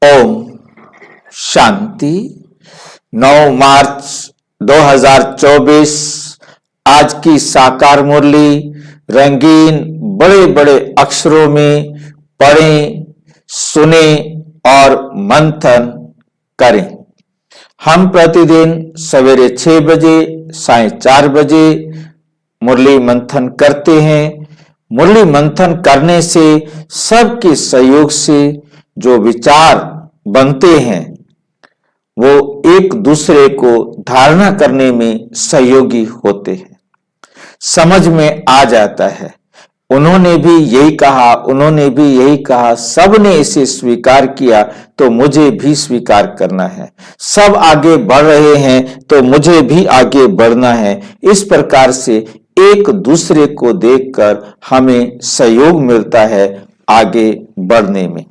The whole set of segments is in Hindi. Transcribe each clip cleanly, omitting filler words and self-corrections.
ओम शांति। 9 मार्च 2024 आज की साकार मुरली रंगीन बड़े बड़े अक्षरों में पढ़ें, सुने और मंथन करें। हम प्रतिदिन सवेरे 6 बजे, साढ़े 4 बजे मुरली मंथन करते हैं। मुरली मंथन करने से सबके सहयोग से जो विचार बनते हैं वो एक दूसरे को धारणा करने में सहयोगी होते हैं, समझ में आ जाता है। उन्होंने भी यही कहा, उन्होंने भी यही कहा, सबने इसे स्वीकार किया तो मुझे भी स्वीकार करना है। सब आगे बढ़ रहे हैं तो मुझे भी आगे बढ़ना है। इस प्रकार से एक दूसरे को देखकर हमें सहयोग मिलता है आगे बढ़ने में।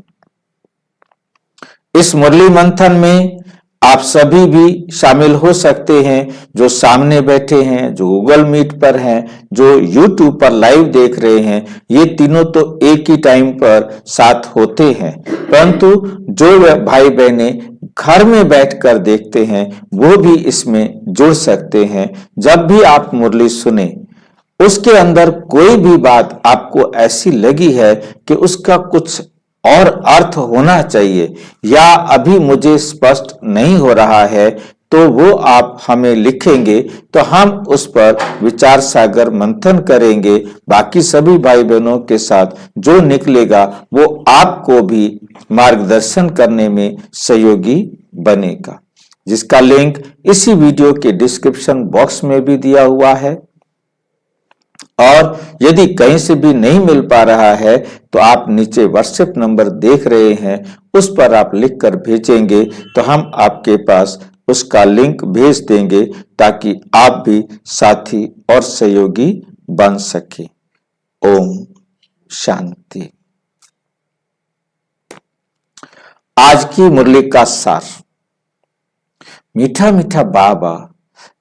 इस मुरली मंथन में आप सभी भी शामिल हो सकते हैं, जो सामने बैठे हैं, जो गूगल मीट पर हैं, जो यूट्यूब पर लाइव देख रहे हैं। ये तीनों तो एक ही टाइम पर साथ होते हैं, परंतु जो भाई बहने घर में बैठकर देखते हैं वो भी इसमें जुड़ सकते हैं। जब भी आप मुरली सुने, उसके अंदर कोई भी बात आपको ऐसी लगी है कि उसका कुछ और अर्थ होना चाहिए या अभी मुझे स्पष्ट नहीं हो रहा है, तो वो आप हमें लिखेंगे तो हम उस पर विचार सागर मंथन करेंगे। बाकी सभी भाई बहनों के साथ जो निकलेगा वो आपको भी मार्गदर्शन करने में सहयोगी बनेगा, जिसका लिंक इसी वीडियो के डिस्क्रिप्शन बॉक्स में भी दिया हुआ है। और यदि कहीं से भी नहीं मिल पा रहा है तो आप नीचे व्हाट्सएप नंबर देख रहे हैं, उस पर आप लिखकर भेजेंगे तो हम आपके पास उसका लिंक भेज देंगे ताकि आप भी साथी और सहयोगी बन सके। ओम शांति। आज की मुरली का सार। मीठा मीठा बाबा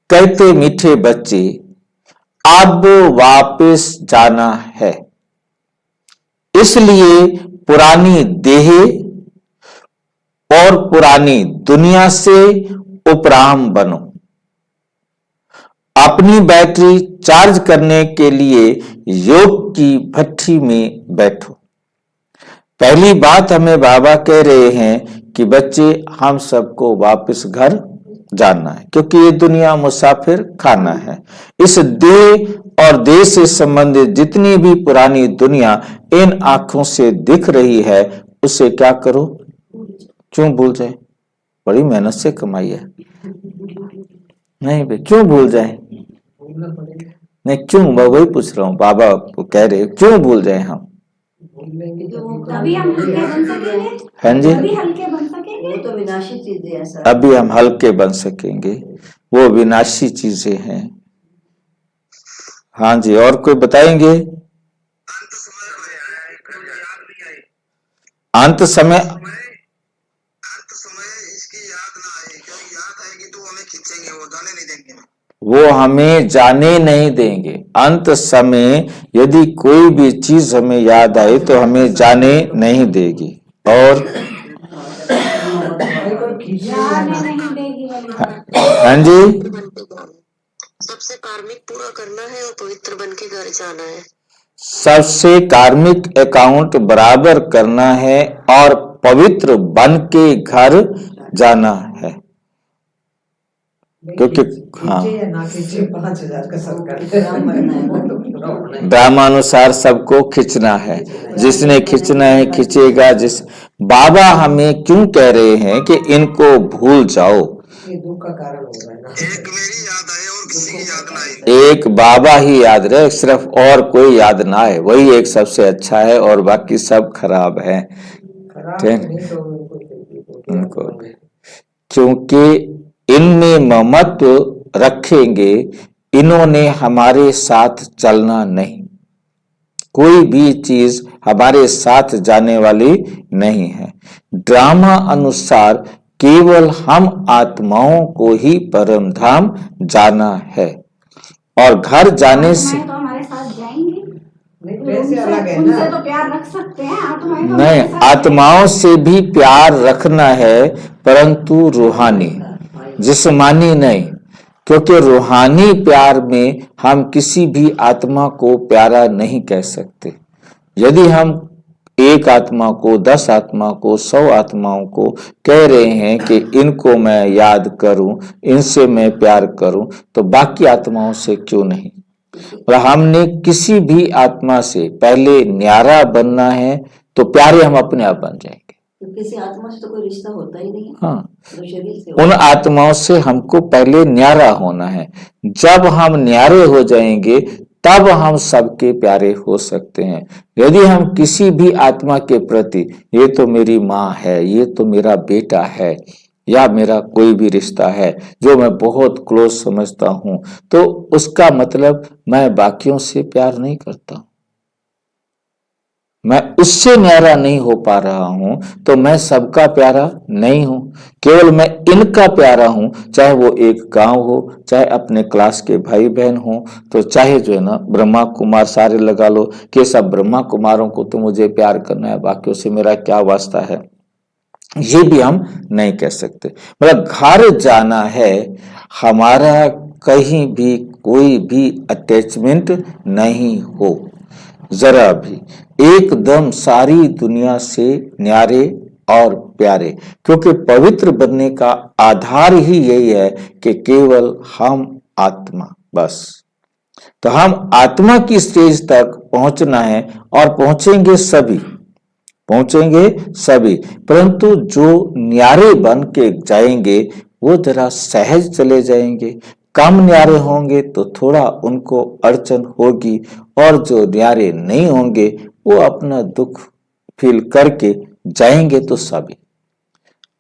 कहते, मीठे बच्चे अब वापस जाना है, इसलिए पुरानी देह और पुरानी दुनिया से उपराम बनो। अपनी बैटरी चार्ज करने के लिए योग की भट्ठी में बैठो। पहली बात हमें बाबा कह रहे हैं कि बच्चे, हम सबको वापस घर जानना है, क्योंकि ये दुनिया मुसाफिर खाना है। इस देह और देह से संबंधित जितनी भी पुरानी दुनिया इन आंखों से दिख रही है, उसे क्या करो? क्यों भूल जाए? बड़ी मेहनत से कमाई है। नहीं भाई, क्यों भूल जाए? नहीं, क्यों? मैं वही पूछ रहा हूँ। बाबा कह रहे क्यों भूल जाए हम? तभी हम हल्के बन सकेंगे। हाँ जी, तभी हल्के बन सकेंगे। वो तो विनाशी चीजें हैं सर। अभी हम हल्के बन सकेंगे, वो विनाशी चीजें हैं। हाँ जी, और कोई बताएंगे? अंत समय इसकी याद ना आए, क्योंकि याद आएगी तो हमें खींचेंगे, वो जाने नहीं देंगे। वो हमें जाने नहीं देंगे। अंत समय यदि कोई भी चीज हमें याद आए तो हमें जाने नहीं देगी। और हाँ जी, सबसे कार्मिक पूरा करना है और पवित्र बन के घर जाना है। सबसे कार्मिक अकाउंट बराबर करना है और पवित्र बन के घर जाना है, क्योंकि हाँ, ड्रामानुसार सबको खींचना है। जिसने खींचना है खींचेगा। जिस बाबा हमें क्यों कह रहे हैं कि इनको भूल जाओ? दुख का कारण हो रहा है ना। एक मेरी याद आए और किसी की याद ना आए। एक बाबा ही याद रहे, सिर्फ और कोई याद ना आए, वही एक सबसे अच्छा है और बाकी सब खराब है। उनको क्योंकि इनमें ममत्व रखेंगे, इन्होंने हमारे साथ चलना नहीं। कोई भी चीज हमारे साथ जाने वाली नहीं है। ड्रामा अनुसार केवल हम आत्माओं को ही परम धाम जाना है और घर जाने से तो हमारे साथ जाएंगे नहीं, पैसे अलग है उनसे ना। तो प्यार रख सकते हैं, आत्माएं तो नहीं, हमेशा है। आत्माओं से भी प्यार रखना है, परंतु रूहानी, जिस्मानी नहीं। क्योंकि रूहानी प्यार में हम किसी भी आत्मा को प्यारा नहीं कह सकते। यदि हम एक आत्मा को, 10 आत्मा को, 100 आत्माओं को कह रहे हैं कि इनको मैं याद करूं, इनसे मैं प्यार करूं, तो बाकी आत्माओं से क्यों नहीं? और हमने किसी भी आत्मा से पहले न्यारा बनना है, तो प्यारे हम अपने आप बन जाएंगे। तो किसी आत्मा से तो कोई रिश्ता होता ही नहीं है। हाँ, तो शरीर से उन आत्माओं से हमको पहले न्यारा होना है। जब हम न्यारे हो जाएंगे, तब हम सबके प्यारे हो सकते हैं। यदि हम किसी भी आत्मा के प्रति, ये तो मेरी माँ है, ये तो मेरा बेटा है, या मेरा कोई भी रिश्ता है जो मैं बहुत क्लोज समझता हूं, तो उसका मतलब मैं बाकियों से प्यार नहीं करता, मैं उससे न्यारा नहीं हो पा रहा हूं, तो मैं सबका प्यारा नहीं हूं। केवल मैं इनका प्यारा हूं, चाहे वो एक गांव हो, चाहे अपने क्लास के भाई बहन हो, तो चाहे जो है ना ब्रह्मा कुमार सारे लगा लो कि सब ब्रह्मा कुमारों को तो मुझे प्यार करना है, बाकियों से मेरा क्या वास्ता है, ये भी हम नहीं कह सकते। मतलब घर जाना है, हमारा कहीं भी कोई भी अटैचमेंट नहीं हो, जरा भी, एकदम सारी दुनिया से न्यारे और प्यारे। क्योंकि पवित्र बनने का आधार ही यही है कि केवल हम आत्मा, बस। तो हम आत्मा की स्टेज तक पहुंचना है, और पहुंचेंगे सभी, परंतु जो न्यारे बन के जाएंगे वो जरा सहज चले जाएंगे। कम न्यारे होंगे तो थोड़ा उनको अड़चन होगी, और जो न्यारे नहीं होंगे वो अपना दुख फील करके जाएंगे तो सभी।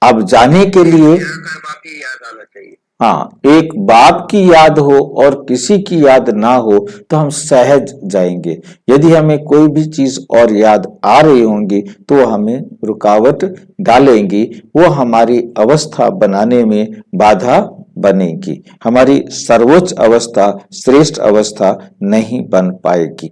अब जाने के लिए बाकी याद आना चाहिए। हाँ, एक बाप की याद हो और किसी की याद ना हो तो हम सहज जाएंगे। यदि हमें कोई भी चीज और याद आ रही होंगी तो वो हमें रुकावट डालेंगी, वो हमारी अवस्था बनाने में बाधा बनेगी, हमारी सर्वोच्च अवस्था, श्रेष्ठ अवस्था नहीं बन पाएगी।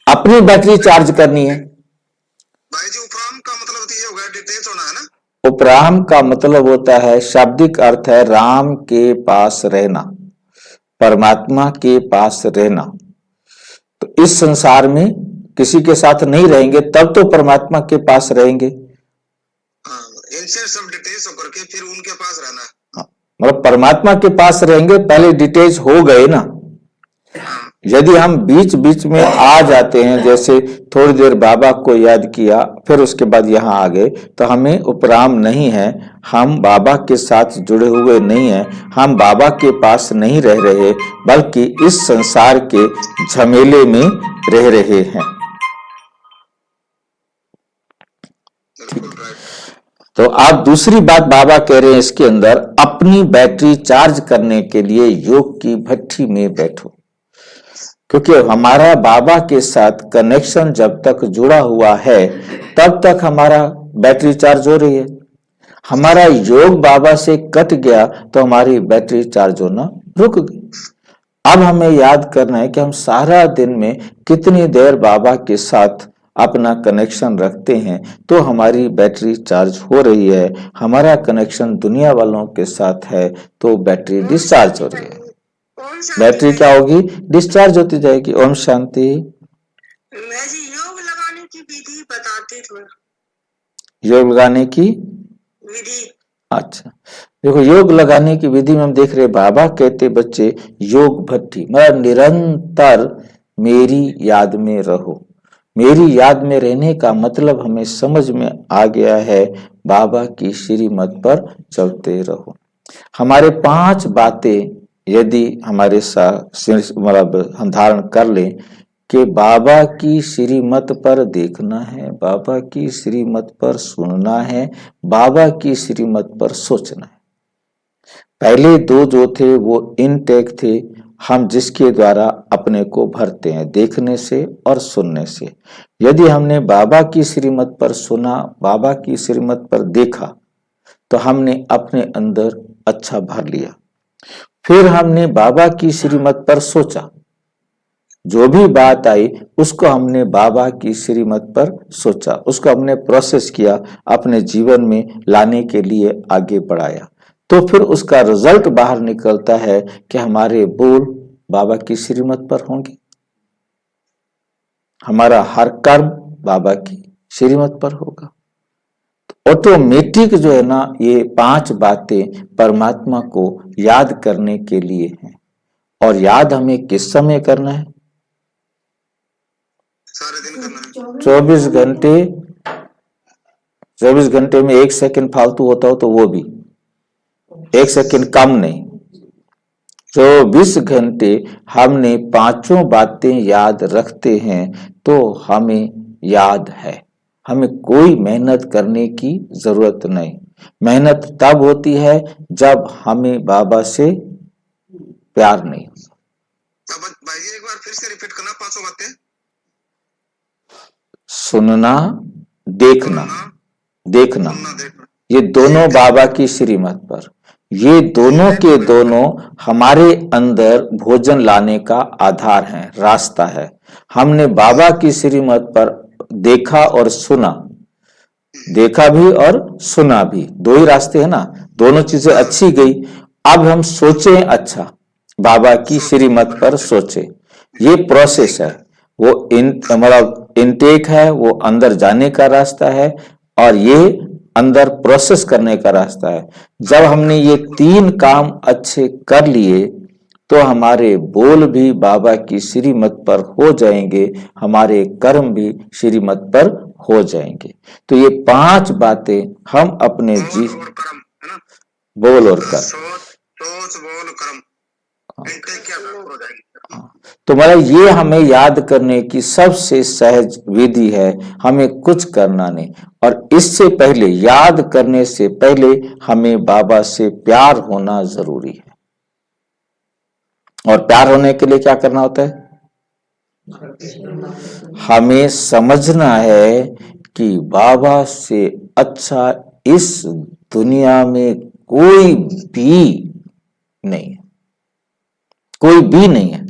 अपनी बैटरी चार्ज करनी है। भाई जी, उपराम का मतलब तो ये होगा डिटेल्स होना है ना। उपराम का मतलब होता है, शाब्दिक अर्थ है राम के पास रहना, परमात्मा के पास रहना। तो इस संसार में किसी के साथ नहीं रहेंगे, तब तो परमात्मा के पास रहेंगे। इनसे सब डिटेल्स होकर के फिर उनके पास रहना। मतलब परमात्मा के पास रहेंगे, पहले डिटेल्स हो गए ना। यदि हम बीच बीच में आ जाते हैं, जैसे थोड़ी देर बाबा को याद किया फिर उसके बाद यहाँ आ गए, तो हमें उपराम नहीं है, हम बाबा के साथ जुड़े हुए नहीं हैं, हम बाबा के पास नहीं रह रहे, बल्कि इस संसार के झमेले में रह रहे हैं। तो आप दूसरी बात बाबा कह रहे हैं इसके अंदर, अपनी बैटरी चार्ज करने के लिए योग की भट्ठी में बैठो। क्योंकि हमारा बाबा के साथ कनेक्शन जब तक जुड़ा हुआ है, तब तक हमारा बैटरी चार्ज हो रही है। हमारा योग बाबा से कट गया तो हमारी बैटरी चार्ज होना रुक गई। अब हमें याद करना है कि हम सारा दिन में कितनी देर बाबा के साथ अपना कनेक्शन रखते हैं तो हमारी बैटरी चार्ज हो रही है। हमारा कनेक्शन दुनिया वालों के साथ है तो बैटरी डिस्चार्ज हो रही है। बैटरी क्या होगी? डिस्चार्ज होती जाएगी। ओम शांति। मैं जी योग लगाने की विधि बताते थोड़ा। योग लगाने की विधि। अच्छा, देखो योग लगाने की विधि में हम देख रहे बाबा कहते बच्चे योग भट्टी, मतलब निरंतर मेरी याद में रहो। मेरी याद में रहने का मतलब हमें समझ में आ गया है, बाबा की श्रीमत पर चलते रहो। हमारे 5 बातें यदि हमारे साथ मतलब हम धारण कर लें कि बाबा की श्रीमत पर देखना है, बाबा की श्रीमत पर सुनना है, बाबा की श्रीमत पर सोचना है। पहले 2 जो थे वो इनटेक थे, हम जिसके द्वारा अपने को भरते हैं, देखने से और सुनने से। यदि हमने बाबा की श्रीमत पर सुना, बाबा की श्रीमत पर देखा, तो हमने अपने अंदर अच्छा भर लिया। फिर हमने बाबा की श्रीमत पर सोचा, जो भी बात आई उसको हमने बाबा की श्रीमत पर सोचा, उसको हमने प्रोसेस किया, अपने जीवन में लाने के लिए आगे बढ़ाया, तो फिर उसका रिजल्ट बाहर निकलता है कि हमारे बोल बाबा की श्रीमत पर होंगे, हमारा हर कर्म बाबा की श्रीमत पर होगा। तो ऑटोमेटिक जो है ना, ये 5 बातें परमात्मा को याद करने के लिए हैं। और याद हमें किस समय करना है? सारे दिन करना है। 24 घंटे, 24 घंटे में 1 सेकंड फालतू होता हो तो वो भी 1 सेकंड कम नहीं, 24 घंटे हमने 5 बातें याद रखते हैं तो हमें याद है। हमें कोई मेहनत करने की जरूरत नहीं। मेहनत तब होती है जब हमें बाबा से प्यार नहीं होता। अब भाई जी एक बार फिर से रिपीट करना 5 बातें। सुनना, देखना, देखना, सुनना, देखना। ये दोनों बाबा की श्रीमत पर, ये दोनों के दोनों हमारे अंदर भोजन लाने का आधार है, रास्ता है। हमने बाबा की श्रीमत पर देखा और सुना, देखा भी और सुना भी, 2 ही रास्ते हैं ना, दोनों चीजें अच्छी गई। अब हम सोचे अच्छा, बाबा की श्रीमत पर सोचे, ये प्रोसेस है, वो हमारा इनटेक है, वो अंदर जाने का रास्ता है और ये अंदर प्रोसेस करने का रास्ता है। जब हमने ये 3 काम अच्छे कर लिए तो हमारे बोल भी बाबा की श्रीमत पर हो जाएंगे, हमारे कर्म भी श्रीमत पर हो जाएंगे। तो ये 5 बातें हम अपने बोल और कर्म है ना, बोल और कर्म, सोच बोल कर्म, इनके क्या हो जाएगी। तो मतलब ये हमें याद करने की सबसे सहज विधि है, हमें कुछ करना नहीं। और इससे पहले, याद करने से पहले हमें बाबा से प्यार होना जरूरी है। और प्यार होने के लिए क्या करना होता है? हमें समझना है कि बाबा से अच्छा इस दुनिया में कोई भी नहीं है, कोई भी नहीं है।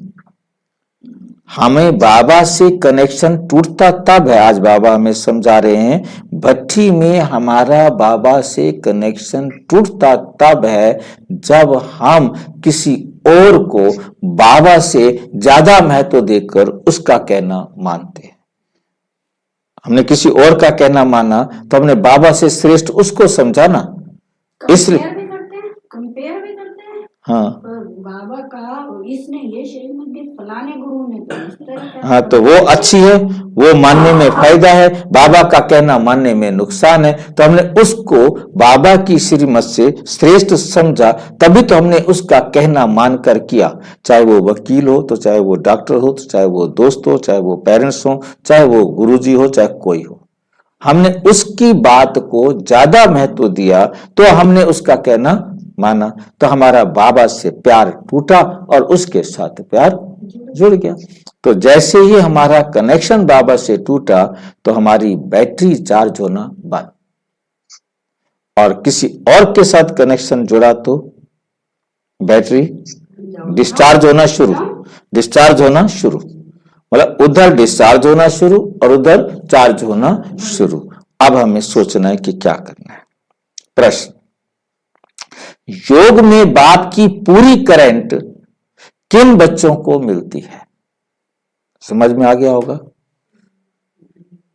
हमें बाबा से कनेक्शन टूटता तब है, आज बाबा हमें समझा रहे हैं, भट्ठी में हमारा बाबा से कनेक्शन टूटता तब है जब हम किसी और को बाबा से ज्यादा महत्व देकर उसका कहना मानते हैं। हमने किसी और का कहना माना तो हमने बाबा से श्रेष्ठ उसको समझा ना, इसलिए कंपेयर भी करते हैं। हाँ बाबा का इसने ये श्रीमत दी, फलाने गुरु ने तो इस तरह। हाँ, तो वो अच्छी है, वो मानने में फायदा है, बाबा का कहना मानने में नुकसान है। तो हमने उसको बाबा की श्रीमत से श्रेष्ठ समझा, तभी तो हमने उसका कहना मानकर किया। चाहे वो वकील हो, तो चाहे वो डॉक्टर हो, तो चाहे वो दोस्त हो, चाहे वो पेरेंट्स हो, चाहे वो गुरुजी हो, चाहे कोई हो, हमने उसकी बात को ज्यादा महत्व दिया तो हमने उसका कहना माना, तो हमारा बाबा से प्यार टूटा और उसके साथ प्यार जुड़ गया। तो जैसे ही हमारा कनेक्शन बाबा से टूटा तो हमारी बैटरी चार्ज होना बंद, और किसी और के साथ कनेक्शन जुड़ा तो बैटरी डिस्चार्ज होना शुरू, डिस्चार्ज होना शुरू, मतलब उधर डिस्चार्ज होना शुरू और उधर चार्ज होना शुरू। अब हमें सोचना है कि क्या करना है। प्रश्न, योग में बाप की पूरी करंट किन बच्चों को मिलती है? समझ में आ गया होगा।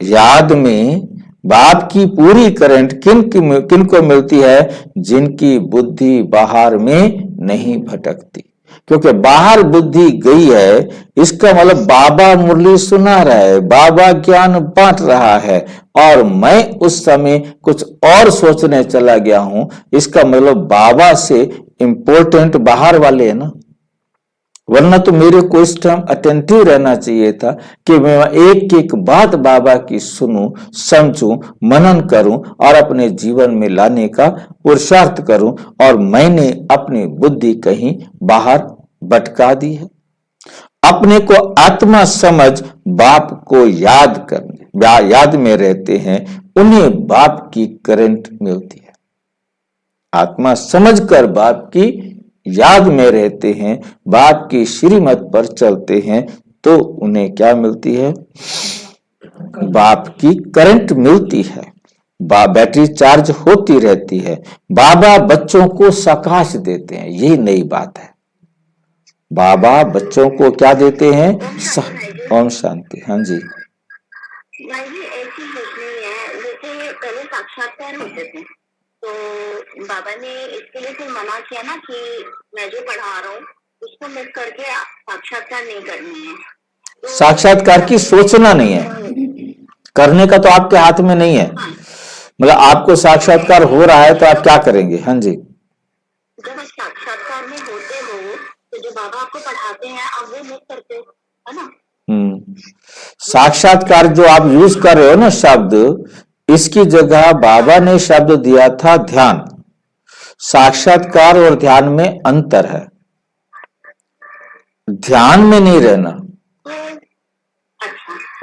याद में बाप की पूरी करंट किन को मिलती है? जिनकी बुद्धि बाहर में नहीं भटकती। क्योंकि बाहर बुद्धि गई है, इसका मतलब बाबा मुरली सुना रहा है, बाबा ज्ञान बांट रहा है और मैं उस समय कुछ और सोचने चला गया हूं, इसका मतलब बाबा से इंपॉर्टेंट बाहर वाले है ना। वरना तो मेरे को इस टाइम अटेंटिव रहना चाहिए था कि मैं एक एक बात बाबा की सुनूं, समझूं, मनन करूं और अपने जीवन में लाने का पुरुषार्थ करूं, और मैंने अपनी बुद्धि कहीं बाहर भटका दी है। अपने को आत्मा समझ बाप को याद करने, याद में रहते हैं, उन्हें बाप की करंट मिलती है। आत्मा समझकर बाप की याद में रहते हैं, बाप की श्रीमत पर चलते हैं, तो उन्हें क्या मिलती है? बाप की करंट मिलती है, बैटरी चार्ज होती रहती है। बाबा बच्चों को सकाश देते हैं, यही नई बात है। बाबा बच्चों को क्या देते हैं? ओम शांति। हाँ जी। भाई जी एक चीज देखनी है, जैसे पहले साक्षात्कार होते थे तो बाबा ने इसके लिए फिर मना किया ना कि मैं जो पढ़ा रहा हूँ उसको मिस करके साक्षात्कार नहीं करनी है। तो साक्षात्कार की सोचना नहीं है, करने का तो आपके हाथ में नहीं है। मतलब आपको साक्षात्कार हो रहा है तो आप क्या करेंगे? हाँ जी। जब आप साक्षात्कार में होते हो तो जो बाबा आपको पढ़ाते हैं आप वो मिस करते हो, है ना? साक्षात्कार जो आप यूज कर रहे हो ना शब्द, इसकी जगह बाबा ने शब्द दिया था ध्यान। साक्षात्कार और ध्यान में अंतर है। ध्यान में नहीं रहना।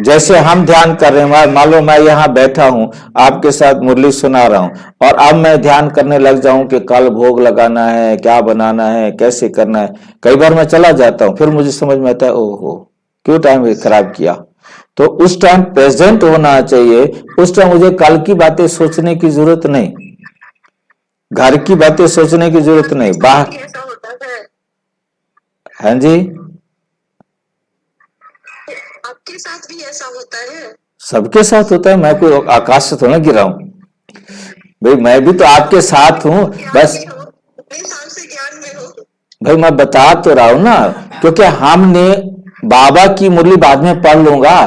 जैसे हम ध्यान कर रहे हैं, मान लो मैं यहाँ बैठा हूं, आपके साथ मुरली सुना रहा हूं और अब मैं ध्यान करने लग जाऊं कि कल भोग लगाना है, क्या बनाना है, कैसे करना है। कई बार मैं चला जाता हूं, फिर मुझे समझ में आता है ओहो क्यों टाइम खराब किया। तो उस टाइम प्रेजेंट होना चाहिए। उस टाइम मुझे कल की बातें सोचने की जरूरत नहीं, घर की बातें सोचने की जरूरत नहीं। बाहर ऐसा होता है, हाँ जी, आपके साथ भी ऐसा होता है? सबके साथ होता है। मैं कोई आकाश से थोड़ा गिरा हूं भाई, मैं भी तो आपके साथ हूं। बस कितने साल से ज्ञान में हो? भाई मैं बता तो रहा हूं ना, क्योंकि हमने बाबा की मुरली बाद में पढ़ लूंगा,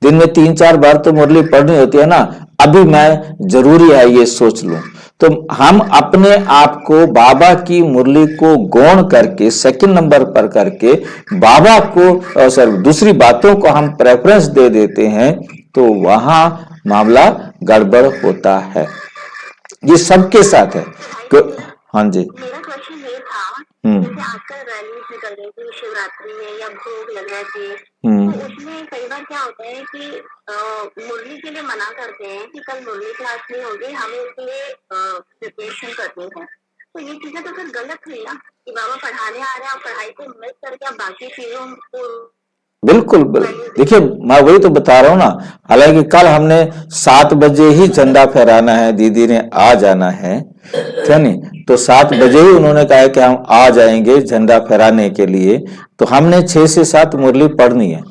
दिन में 3-4 बार तो मुरली पढ़नी होती है ना। अभी मैं जरूरी है ये सोच लूं, तो हम अपने आप को बाबा की मुरली को गौण करके सेकंड नंबर पर करके बाबा को सर दूसरी बातों को हम प्रेफरेंस दे देते हैं, तो वहां मामला गड़बड़ होता है। ये सबके साथ है। हाँ जी। मेरा क्वेश्चन ये था, जैसे आजकल रैलीज निकल रही थी शिवरात्रि में या भोग लग रहे थे, तो उसमें कई बार क्या होता है कि मुरली के लिए मना करते हैं कि कल मुरली क्लास नहीं होगी, हमें उसके लिए प्रिपरेशन करनी है। तो ये चीजें तो फिर गलत हुई ना कि बाबा पढ़ाने आ रहे हैं, आप पढ़ाई को मिस करके आप बाकी चीजों को। बिल्कुल देखिए, मैं वही तो बता रहा हूँ ना। हालांकि कल हमने 7 बजे ही झंडा फहराना है, दीदी ने आ जाना है, क्या नहीं, तो 7 बजे ही उन्होंने कहा कि हम आ जाएंगे झंडा फहराने के लिए। तो हमने 6 से 7 मुरली पढ़नी है।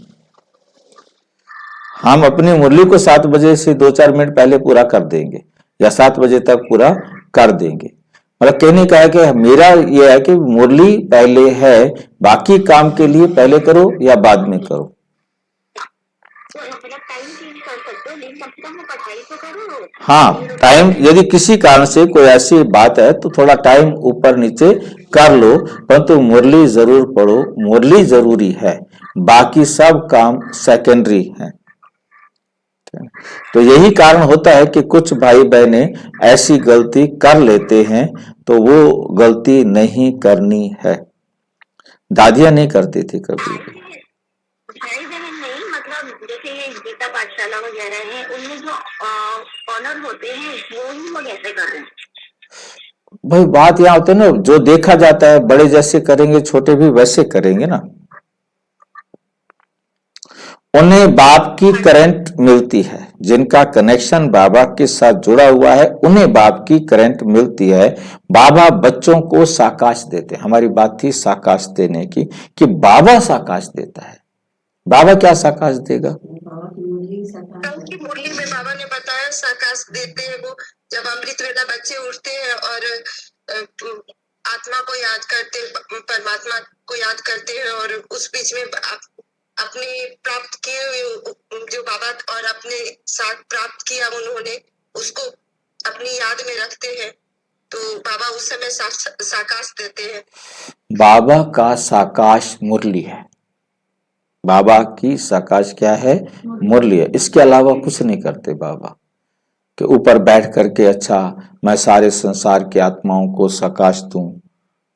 हम अपनी मुरली को 7 बजे से 2-4 मिनट पहले पूरा कर देंगे या 7 बजे तक पूरा कर देंगे। मतलब कहने का है कि मेरा ये है कि मुरली पहले है, बाकी काम के लिए पहले करो या बाद में करो। हाँ, टाइम यदि किसी कारण से कोई ऐसी बात है तो थोड़ा टाइम ऊपर नीचे कर लो, परंतु मुरली जरूर पढ़ो। मुरली जरूरी है, बाकी सब काम सेकेंडरी है। तो यही कारण होता है कि कुछ भाई बहने ऐसी गलती कर लेते हैं, तो वो गलती नहीं करनी है। दादियां नहीं करती थी कभी भी। भाई बहन नहीं, मतलब जैसे ये गीता पाठशाला वगैरह है, उनमें जो ऑनर होते हैं वो ही लोग ऐसे कर रहे हैं। भाई बात यहाँ होती है ना, जो देखा जाता है बड़े जैसे करेंगे छोटे भी वैसे करेंगे ना। उन्हें बाप की करंट मिलती है, जिनका कनेक्शन बाबा के साथ जुड़ा हुआ है उन्हें बाप की करंट मिलती है। बाबा बच्चों को साकाश देते हैं। हमारी बात थी साकाश देने की, कि बाबा साकाश देता है। बाबा क्या साकाश देगा? बाबा की मुरली साकाश कल की मुरली में बाबा ने बताया साकाश देते हैं वो, जब अमृत वेला बच्चे उठते हैं और आत्मा को याद करते, परमात्मा को याद करते हैं, और उस बीच में अपने प्राप्त किए जो बाबा और अपने साथ प्राप्त किया उन्होंने, उसको अपनी याद में रखते हैं, तो बाबा उस समय साकाश देते हैं। बाबा का साकाश मुरली है। बाबा की साकाश क्या है? मुरली है। इसके अलावा कुछ नहीं करते बाबा कि ऊपर बैठ करके अच्छा मैं सारे संसार की आत्माओं को साकाश दूं।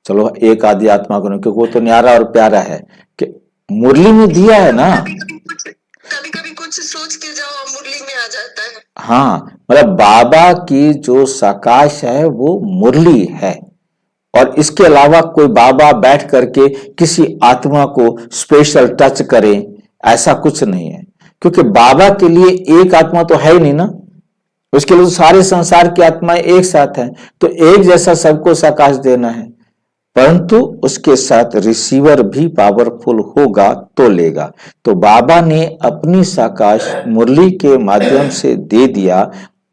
चलो एक आदि आत्मा को, क्योंकि वो तो न्यारा और प्यारा है कि मुरली में दिया है ना। कभी कभी कुछ सोच के जाओ मुरली में आ जाता है। हाँ, मतलब बाबा की जो साकाश है वो मुरली है, और इसके अलावा कोई बाबा बैठ करके किसी आत्मा को स्पेशल टच करें ऐसा कुछ नहीं है, क्योंकि बाबा के लिए एक आत्मा तो है ही नहीं ना, उसके लिए तो सारे संसार की आत्माएं एक साथ हैं, तो एक जैसा सबको साकाश देना है, परंतु उसके साथ रिसीवर भी पावरफुल होगा तो लेगा। तो बाबा ने अपनी साकाश मुरली के माध्यम से दे दिया।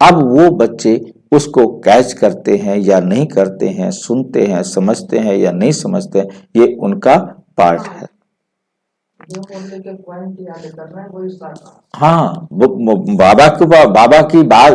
अब वो बच्चे उसको कैच करते हैं या नहीं करते हैं, सुनते हैं, समझते हैं या नहीं समझते हैं, ये उनका पार्ट है। जो बोलने के पॉइंट याद करना है वही साकार। हाँ,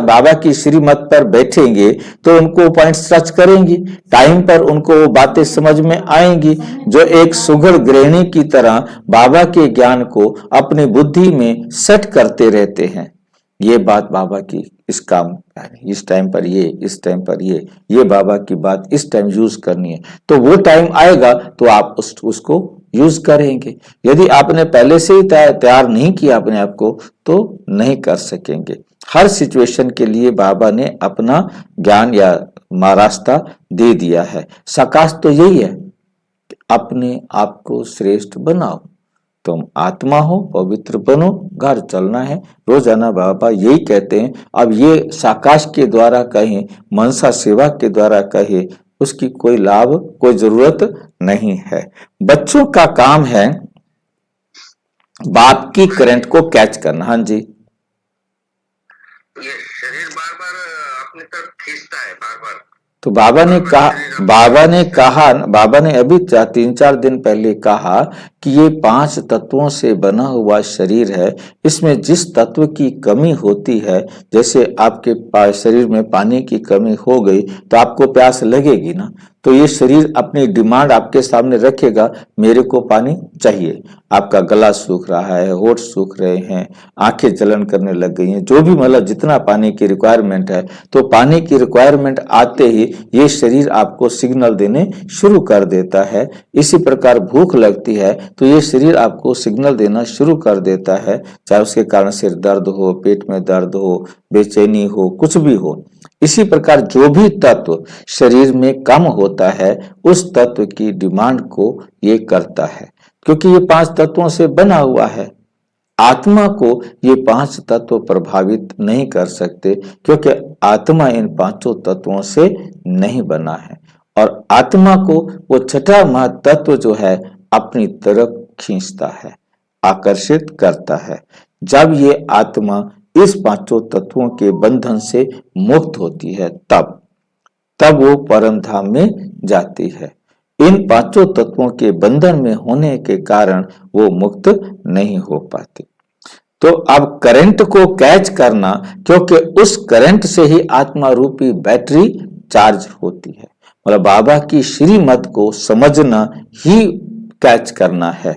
बाबा की श्रीमत पर बैठेंगे तो उनको पॉइंट सर्च करेंगी, टाइम पर उनको वो बातें समझ में आएंगी, जो एक सुघड़ गृहिणी की तरह बाबा के ज्ञान को अपनी बुद्धि में सेट करते रहते हैं। ये बात बाबा की इस काम, इस टाइम पर ये, इस टाइम पर ये बाबा की बात इस टाइम यूज करनी है, तो वो टाइम आएगा तो आप उसको यूज करेंगे। यदि आपने पहले से ही तैयार नहीं किया अपने आप को तो नहीं कर सकेंगे। हर सिचुएशन के लिए बाबा ने अपना ज्ञान या रास्ता दे दिया है। साकाश तो यही है कि अपने आप को श्रेष्ठ बनाओ, तुम आत्मा हो, पवित्र बनो, घर चलना है। रोजाना बाबा यही कहते हैं। अब ये साकाश के द्वारा कहें, मनसा सेवा के द्वारा कहे, उसकी कोई लाभ, कोई जरूरत नहीं है। बच्चों का काम है बाप की करंट को कैच करना। हाँ जी, ये शरीर बार बार अपनी तरफ खींचता है, बार बार। तो बाबा ने अभी 3-4 दिन पहले कहा कि ये 5 तत्वों से बना हुआ शरीर है। इसमें जिस तत्व की कमी होती है, जैसे आपके शरीर में पानी की कमी हो गई तो आपको प्यास लगेगी ना, तो ये शरीर अपनी डिमांड आपके सामने रखेगा, मेरे को पानी चाहिए। आपका गला सूख रहा है, होठ सूख रहे हैं, आंखें जलन करने लग गई हैं, जो भी मतलब जितना पानी की रिक्वायरमेंट है, तो पानी की रिक्वायरमेंट आते ही ये शरीर आपको सिग्नल देने शुरू कर देता है। इसी प्रकार भूख लगती है तो ये शरीर आपको सिग्नल देना शुरू कर देता है, चाहे उसके कारण सिर दर्द हो, पेट में दर्द हो, बेचैनी हो, कुछ भी हो। इसी प्रकार जो भी तत्व शरीर में कम होता है, उस तत्व की डिमांड को ये करता है, क्योंकि ये 5 तत्वों से बना हुआ है। आत्मा को ये 5 तत्व प्रभावित नहीं कर सकते, क्योंकि आत्मा इन 5 तत्वों से नहीं बना है, और आत्मा को वो छठा महातत्व जो है अपनी तरफ खींचता है, आकर्षित करता है। जब ये आत्मा इस 5 तत्वों के बंधन से मुक्त होती है, तब वो परम धाम में जाती है। इन 5 तत्वों के बंधन में होने के कारण वो मुक्त नहीं हो पाती। तो अब करंट को कैच करना, क्योंकि उस करंट से ही आत्मा रूपी बैटरी चार्ज होती है। मतलब बाबा की श्रीमत को समझना ही कैच करना है।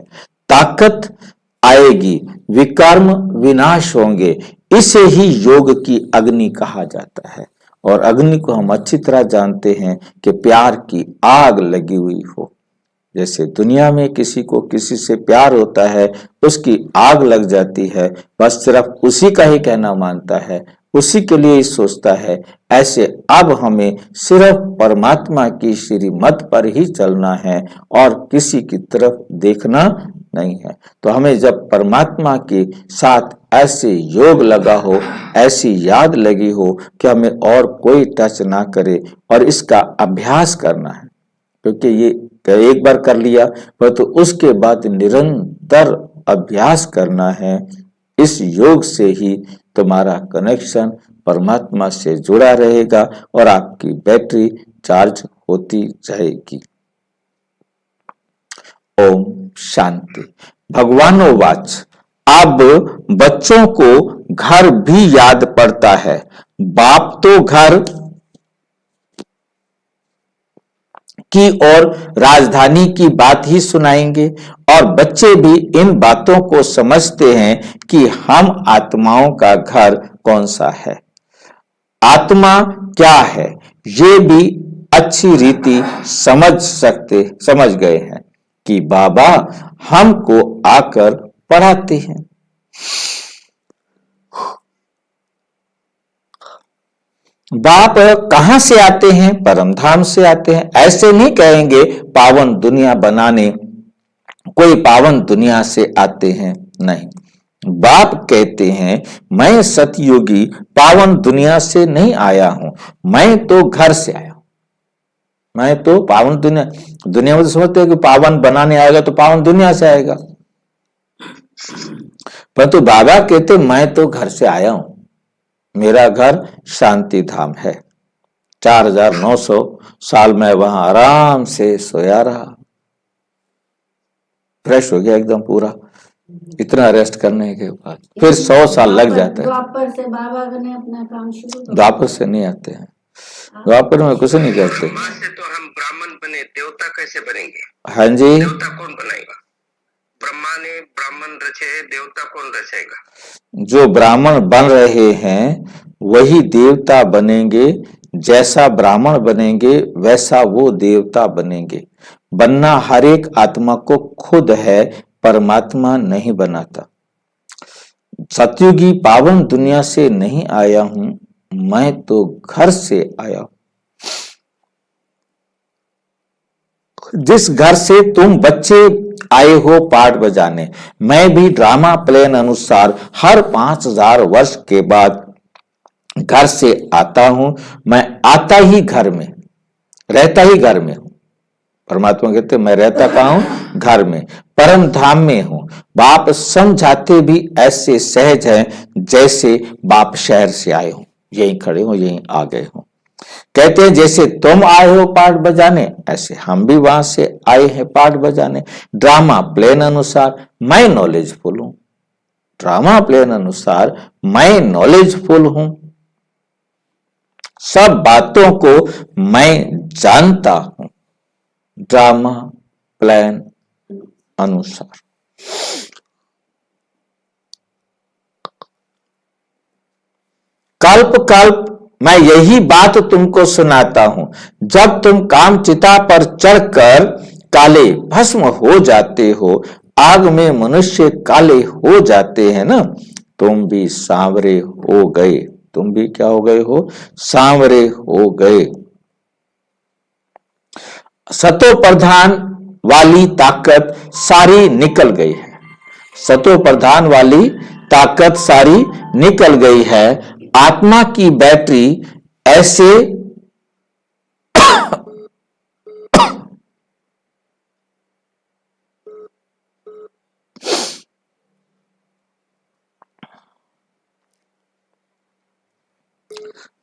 ताकत आएगी, विकर्म विनाश होंगे, इसे ही योग की अग्नि कहा जाता है। और अग्नि को हम अच्छी तरह जानते हैं कि प्यार की आग लगी हुई हो। जैसे दुनिया में किसी को किसी से प्यार होता है, उसकी आग लग जाती है, बस सिर्फ उसी का ही कहना मानता है, उसी के लिए ही सोचता है। ऐसे अब हमें सिर्फ परमात्मा की श्रीमत पर ही चलना है और किसी की तरफ देखना नहीं है। तो हमें जब परमात्मा के साथ ऐसे योग लगा हो, ऐसी याद लगी हो कि हमें और कोई टच ना करे, और इसका अभ्यास करना है, क्योंकि ये एक बार कर लिया पर तो उसके बाद निरंतर अभ्यास करना है। इस योग से ही तुम्हारा कनेक्शन परमात्मा से जुड़ा रहेगा और आपकी बैटरी चार्ज होती जाएगी। ओम शांति। भगवानोवाच। अब बच्चों को घर भी याद पड़ता है। बाप तो घर की और राजधानी की बात ही सुनाएंगे, और बच्चे भी इन बातों को समझते हैं कि हम आत्माओं का घर कौन सा है, आत्मा क्या है, ये भी अच्छी रीति समझ गए हैं कि बाबा हमको आकर पढ़ाते हैं। बाप कहां से आते हैं? परमधाम से आते हैं। ऐसे नहीं कहेंगे पावन दुनिया बनाने, कोई पावन दुनिया से आते हैं। नहीं, बाप कहते हैं मैं सतयुगी पावन दुनिया से नहीं आया हूं, मैं तो घर से आया हूं। मैं तो पावन दुनिया में तो समझते हैं कि पावन बनाने आएगा तो पावन दुनिया से आएगा, परंतु बाबा कहते मैं तो घर से आया हूं, मेरा घर शांति धाम है। 4900 साल में वहां आराम से सोया रहा, फ्रेश हो गया एकदम पूरा, इतना रेस्ट करने के बाद फिर 100 साल लग जाते हैं। द्वापर से बाबा ने अपना काम शुरू किया। द्वापर से नहीं आते हैं, द्वापर में कुछ नहीं करते। माँ से तो हम ब्राह्मण बने, देवता कैसे बनेंगे? हाँ जी, देवता कौन बनाएगा? ब्रह्मा ने ब्राह्मण रचे, देवता कौन रचेगा? जो ब्राह्मण बन रहे हैं वही देवता बनेंगे, जैसा ब्राह्मण बनेंगे वैसा वो देवता बनेंगे। बनना हर एक आत्मा को खुद है, परमात्मा नहीं बनाता। सतयुगी पावन दुनिया से नहीं आया हूं, मैं तो घर से आया हूं। जिस घर से तुम बच्चे आए हो पाठ बजाने, मैं भी ड्रामा प्लान अनुसार हर 5000 वर्ष के बाद घर से आता हूं। मैं आता ही घर में, रहता ही घर में हूं। परमात्मा कहते मैं रहता कहां हूं? घर में, परम धाम में हूं। बाप समझाते भी ऐसे सहज हैं जैसे बाप शहर से आए हो, यहीं खड़े हो, यहीं आ गए हो। कहते हैं जैसे तुम आए हो पाठ बजाने, ऐसे हम भी वहां से आए हैं पाठ बजाने। ड्रामा प्लान अनुसार मैं नॉलेजफुल हूं, ड्रामा प्लान अनुसार मैं नॉलेजफुल हूं। सब बातों को मैं जानता हूं, ड्रामा प्लान अनुसार। कल्प कल्प मैं यही बात तुमको सुनाता हूं। जब तुम काम चिता पर चढ़कर काले भस्म हो जाते हो, आग में मनुष्य काले हो जाते हैं ना, तुम भी सांवरे हो गए। तुम भी क्या हो गए हो? सांवरे हो गए। सतो प्रधान वाली ताकत सारी निकल गई है। सतो प्रधान वाली ताकत सारी निकल गई है। आत्मा की बैटरी ऐसे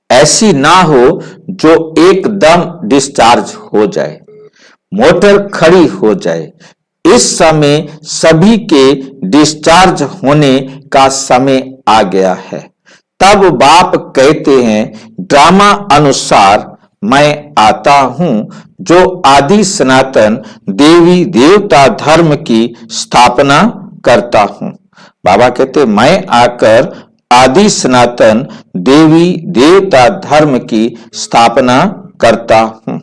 ऐसी ना हो जो एकदम डिस्चार्ज हो जाए, मोटर खड़ी हो जाए। इस समय सभी के डिस्चार्ज होने का समय आ गया है। तब बाप कहते हैं ड्रामा अनुसार मैं आता हूं, जो आदि सनातन देवी देवता धर्म की स्थापना करता हूं। बाबा कहते मैं आकर आदि सनातन देवी देवता धर्म की स्थापना करता हूं।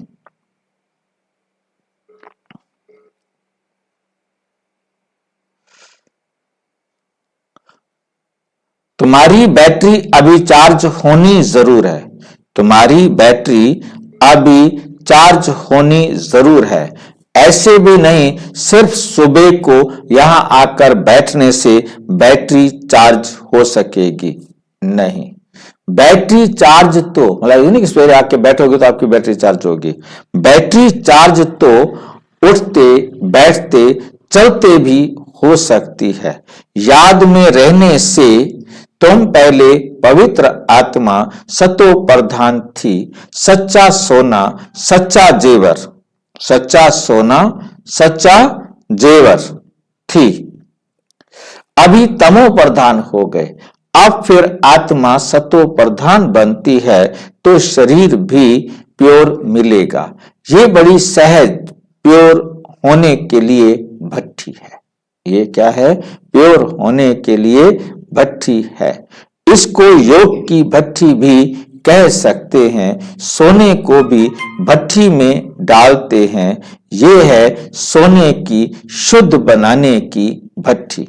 तुम्हारी बैटरी अभी चार्ज होनी जरूर है, तुम्हारी बैटरी अभी चार्ज होनी जरूर है। ऐसे भी नहीं सिर्फ सुबह को यहां आकर बैठने से बैटरी चार्ज हो सकेगी, नहीं। बैटरी चार्ज तो मतलब ये नहीं कि सवेरे आके बैठोगे तो आपकी बैटरी चार्ज होगी। बैटरी चार्ज तो उठते बैठते चलते भी हो सकती है। याद में रहने से तुम पहले पवित्र आत्मा सतो प्रधान थी, सच्चा सोना सच्चा जेवर, सच्चा सोना सच्चा जेवर थी। अभी तमो प्रधान हो गए। अब फिर आत्मा सतो प्रधान बनती है तो शरीर भी प्योर मिलेगा। ये बड़ी सहज प्योर होने के लिए भट्ठी है। ये क्या है? प्योर होने के लिए भट्ठी है। इसको योग की भट्ठी भी कह सकते हैं। सोने को भी भट्ठी में डालते हैं। ये है सोने की शुद्ध बनाने की भट्ठी।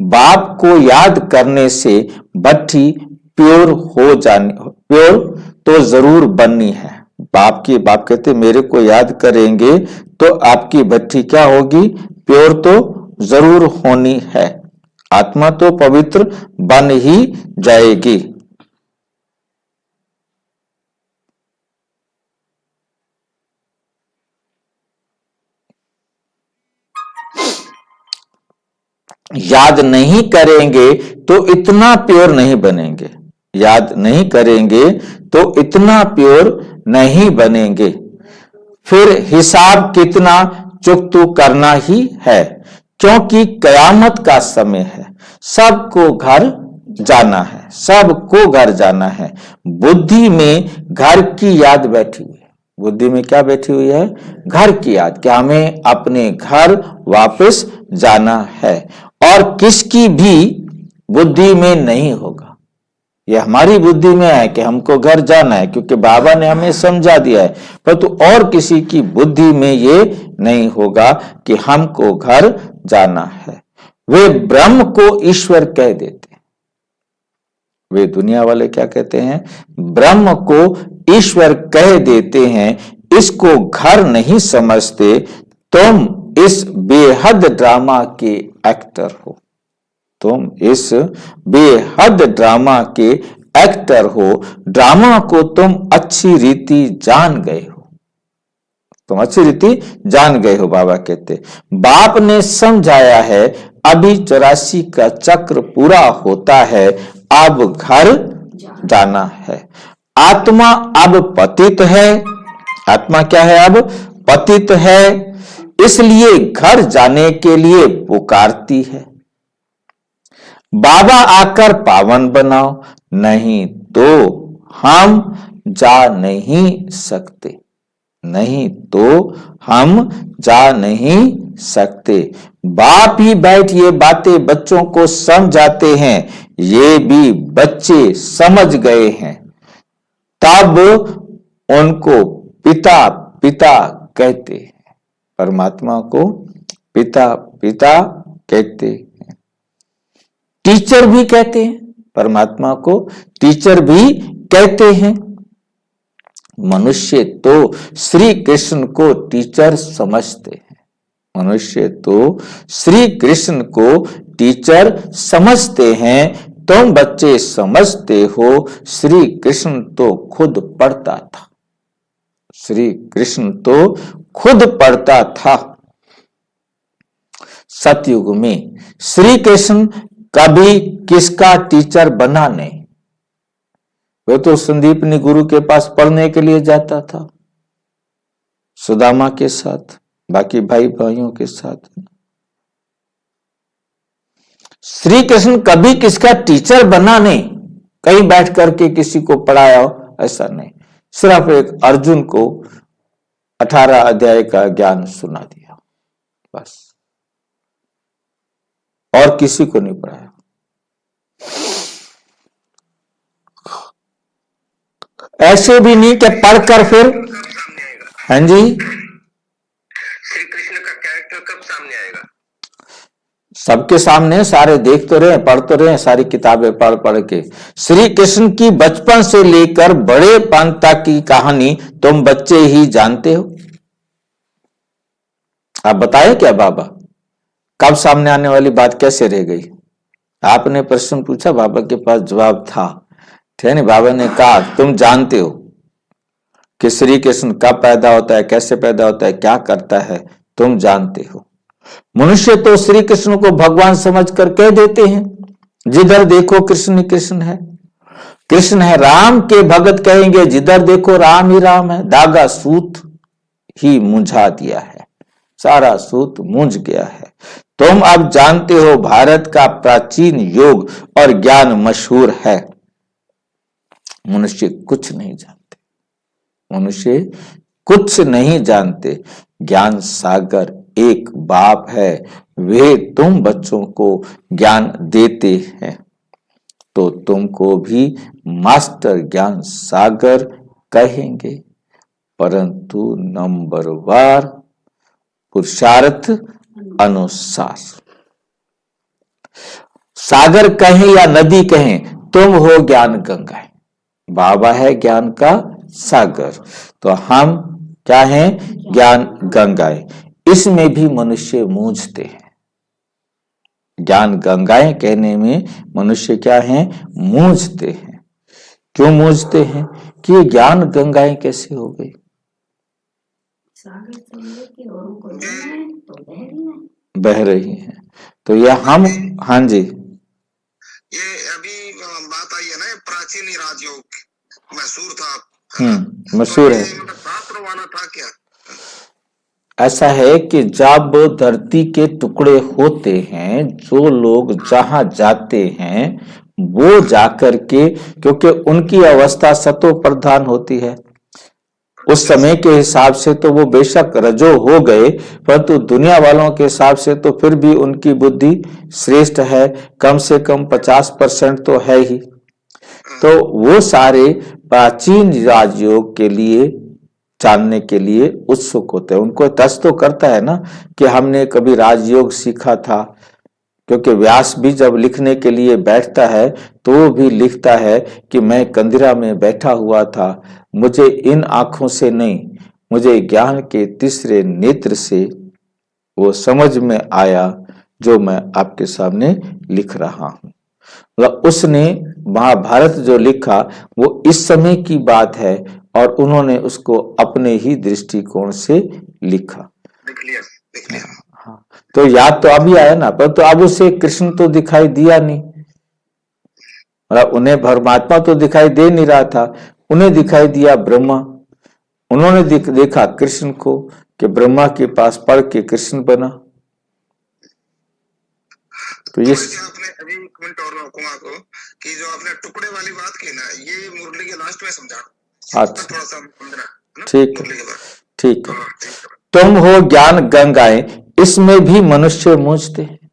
बाप को याद करने से भट्ठी प्योर हो जाने, प्योर तो जरूर बननी है। बाप कहते मेरे को याद करेंगे तो आपकी भट्ठी क्या होगी? प्योर तो जरूर होनी है। आत्मा तो पवित्र बन ही जाएगी। याद नहीं करेंगे तो इतना प्योर नहीं बनेंगे, याद नहीं करेंगे तो इतना प्योर नहीं बनेंगे। फिर हिसाब कितना चुकतू करना ही है, क्योंकि कयामत का समय है, सबको घर जाना है, सबको घर जाना है। बुद्धि में घर की याद बैठी हुई है, बुद्धि में क्या बैठी हुई है? घर की याद, कि हमें अपने घर वापस जाना है। और किसकी भी बुद्धि में नहीं होगा, ये हमारी बुद्धि में है कि हमको घर जाना है, क्योंकि बाबा ने हमें समझा दिया है, परंतु और किसी की बुद्धि में ये नहीं होगा कि हमको घर जाना है। वे ब्रह्म को ईश्वर कह देते हैं, वे दुनिया वाले क्या कहते हैं? ब्रह्म को ईश्वर कह देते हैं, इसको घर नहीं समझते। तुम इस बेहद ड्रामा के एक्टर हो, तुम इस बेहद ड्रामा के एक्टर हो। ड्रामा को तुम अच्छी रीति जान गए हो, तुम अच्छी रीति जान गए हो। बाबा कहते बाप ने समझाया है, अभी 84 का चक्र पूरा होता है, अब घर जाना है। आत्मा अब पतित है, आत्मा क्या है? अब पतित है, इसलिए घर जाने के लिए पुकारती है। बाबा आकर पावन बनाओ, नहीं तो हम जा नहीं सकते, नहीं तो हम जा नहीं सकते। बाप ही बैठ ये बातें बच्चों को समझाते हैं, ये भी बच्चे समझ गए हैं, तब उनको पिता पिता कहते हैं, परमात्मा को पिता पिता कहते हैं। टीचर भी कहते हैं, परमात्मा को टीचर भी कहते हैं। मनुष्य तो श्री कृष्ण को टीचर समझते हैं, मनुष्य तो श्री कृष्ण को टीचर समझते हैं। तुम बच्चे समझते हो, श्री कृष्ण तो खुद पढ़ता था, श्री कृष्ण तो खुद पढ़ता था। सतयुग में श्री कृष्ण कभी किसका टीचर बना नहीं, वो तो संदीपनी गुरु के पास पढ़ने के लिए जाता था, सुदामा के साथ, बाकी भाई भाइयों के साथ। श्री कृष्ण कभी किसका टीचर बना नहीं, कहीं बैठ करके किसी को पढ़ाया हो, ऐसा नहीं। सिर्फ एक अर्जुन को 18 अध्याय का ज्ञान सुना दिया, बस, और किसी को नहीं पढ़ाया। ऐसे भी नहीं कि पढ़कर फिर, हाँ जी, श्री कृष्ण का कैरेक्टर कब सामने आएगा? सबके सामने, सारे देख तो रहे, पढ़ तो रहे, सारी किताबें पढ़ पढ़ के। श्री कृष्ण की बचपन से लेकर बड़े पन तक की कहानी तुम बच्चे ही जानते हो। आप बताए क्या बाबा, कब सामने आने वाली बात कैसे रह गई? आपने प्रश्न पूछा, बाबा के पास जवाब था, ठीक है। बाबा ने कहा तुम जानते हो कि श्री कृष्ण कब पैदा होता है, कैसे पैदा होता है, क्या करता है, तुम जानते हो। मनुष्य तो श्री कृष्ण को भगवान समझकर कह देते हैं, जिधर देखो कृष्ण ही कृष्ण है, कृष्ण है। राम के भगत कहेंगे, जिधर देखो राम ही राम है। धागा सूत ही मुंझा दिया है, सारा सूत मुंझ गया है। तुम अब जानते हो भारत का प्राचीन योग और ज्ञान मशहूर है। मनुष्य कुछ नहीं जानते, मनुष्य कुछ नहीं जानते। ज्ञान सागर एक बाप है, वे तुम बच्चों को ज्ञान देते हैं, तो तुमको भी मास्टर ज्ञान सागर कहेंगे, परंतु नंबरवार पुरुषार्थ अनुसार। सागर कहें या नदी कहें, तुम हो ज्ञान गंगा, बाबा है ज्ञान का सागर, तो हम क्या हैं? ज्ञान गंगाएं। इसमें भी मनुष्य मूंझते हैं, ज्ञान गंगाएं कहने में मनुष्य क्या है, मूंझते हैं। क्यों मूंझते हैं कि ये ज्ञान गंगाएं कैसे हो गई, सागर से लेके और उनको लेना है तो बह रही है। बह रही हैं। तो यह हम, हाँ जी, ये अभी बात आई है ना, प्राचीन राजयोग मशहूर था, मशहूर तो है। ये मतलब शास्त्र वाला था क्या? ऐसा है कि जब धरती के टुकड़े होते हैं, जो लोग जहां जाते हैं वो जाकर के, क्योंकि उनकी अवस्था सतो प्रधान होती है, उस समय के हिसाब से तो वो बेशक रजो हो गए, परंतु दुनिया वालों के हिसाब से तो फिर भी उनकी बुद्धि श्रेष्ठ है, कम से कम 50% तो है ही। तो वो सारे प्राचीन राजयोग के लिए जानने के लिए उत्सुक होते हैं। उनको टच तो करता है ना कि हमने कभी राजयोग सीखा था, क्योंकि व्यास भी जब लिखने के लिए बैठता है तो वो भी लिखता है कि मैं कंदिरा में बैठा हुआ था, मुझे इन आंखों से नहीं, मुझे ज्ञान के तीसरे नेत्र से वो समझ में आया जो मैं आपके सामने लिख रहा हूं। मतलब उसने महाभारत जो लिखा वो इस समय की बात है और उन्होंने उसको अपने ही दृष्टिकोण से लिखा। लिख लिया। हाँ, तो याद तो अभी आया ना, पर तो अब उसे कृष्ण तो दिखाई दिया नहीं, मतलब उन्हें परमात्मा तो दिखाई दे नहीं रहा था, उन्हें दिखाई दिया ब्रह्मा। उन्होंने देखा कृष्ण को कि ब्रह्मा के पास पढ़ के कृष्ण बना। तो ये आपने अभी एक मिनट और रोकूंगा आपको कि जो आपने टुकड़े वाली बात की ना, ये मुरली के लास्ट में समझा, अच्छा, थोड़ा सा समझना, ठीक है, मुरली के बाद। ठीक है। हाँ, ठीक है। तुम हो ज्ञान गंगाएं, इसमें भी मनुष्य मूझते हैं।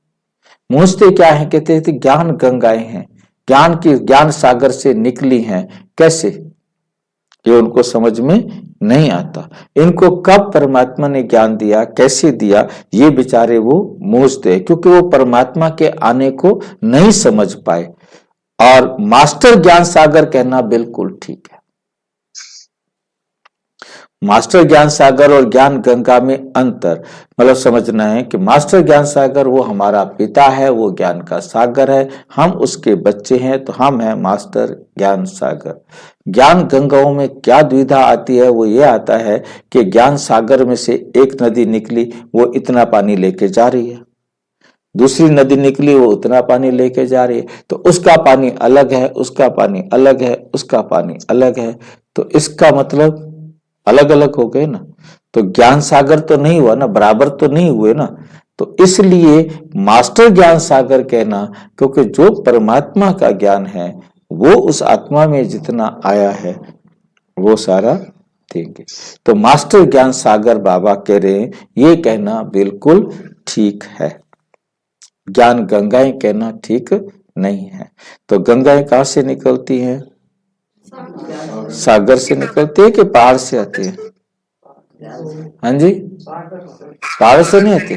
मूझते क्या है, कहते हैं कि ज्ञान गंगाएं हैं, ज्ञान की ज्ञान सागर से निकली हैं, कैसे, ये उनको समझ में नहीं आता। इनको कब परमात्मा ने ज्ञान दिया, कैसे दिया, ये बेचारे वो मूझते हैं, क्योंकि वो परमात्मा के आने को नहीं समझ पाए। और मास्टर ज्ञान सागर कहना बिल्कुल ठीक है। मास्टर ज्ञान सागर और ज्ञान गंगा में अंतर, मतलब समझना है कि मास्टर ज्ञान सागर वो हमारा पिता है, वो ज्ञान का सागर है, हम उसके बच्चे हैं, तो हम हैं मास्टर ज्ञान सागर। ज्ञान गंगाओं में क्या दुविधा आती है, वो ये आता है कि ज्ञान सागर में से एक नदी निकली, वो इतना पानी लेके जा रही है, दूसरी नदी निकली, वो उतना पानी लेके जा रही है, तो उसका पानी अलग है, उसका पानी अलग है, उसका पानी अलग है, तो इसका मतलब अलग अलग हो गए ना, तो ज्ञान सागर तो नहीं हुआ ना, बराबर तो नहीं हुए ना। तो इसलिए मास्टर ज्ञान सागर कहना, क्योंकि जो परमात्मा का ज्ञान है वो उस आत्मा में जितना आया है वो सारा देंगे। तो मास्टर ज्ञान सागर बाबा कह रहे हैं, ये कहना बिल्कुल ठीक है, ज्ञान गंगाएं कहना ठीक नहीं है। तो गंगाएं कहां से निकलती हैं, सागर से निकलती है कि पहाड़ से आती है? हाँ जी, पहाड़ से नहीं आती।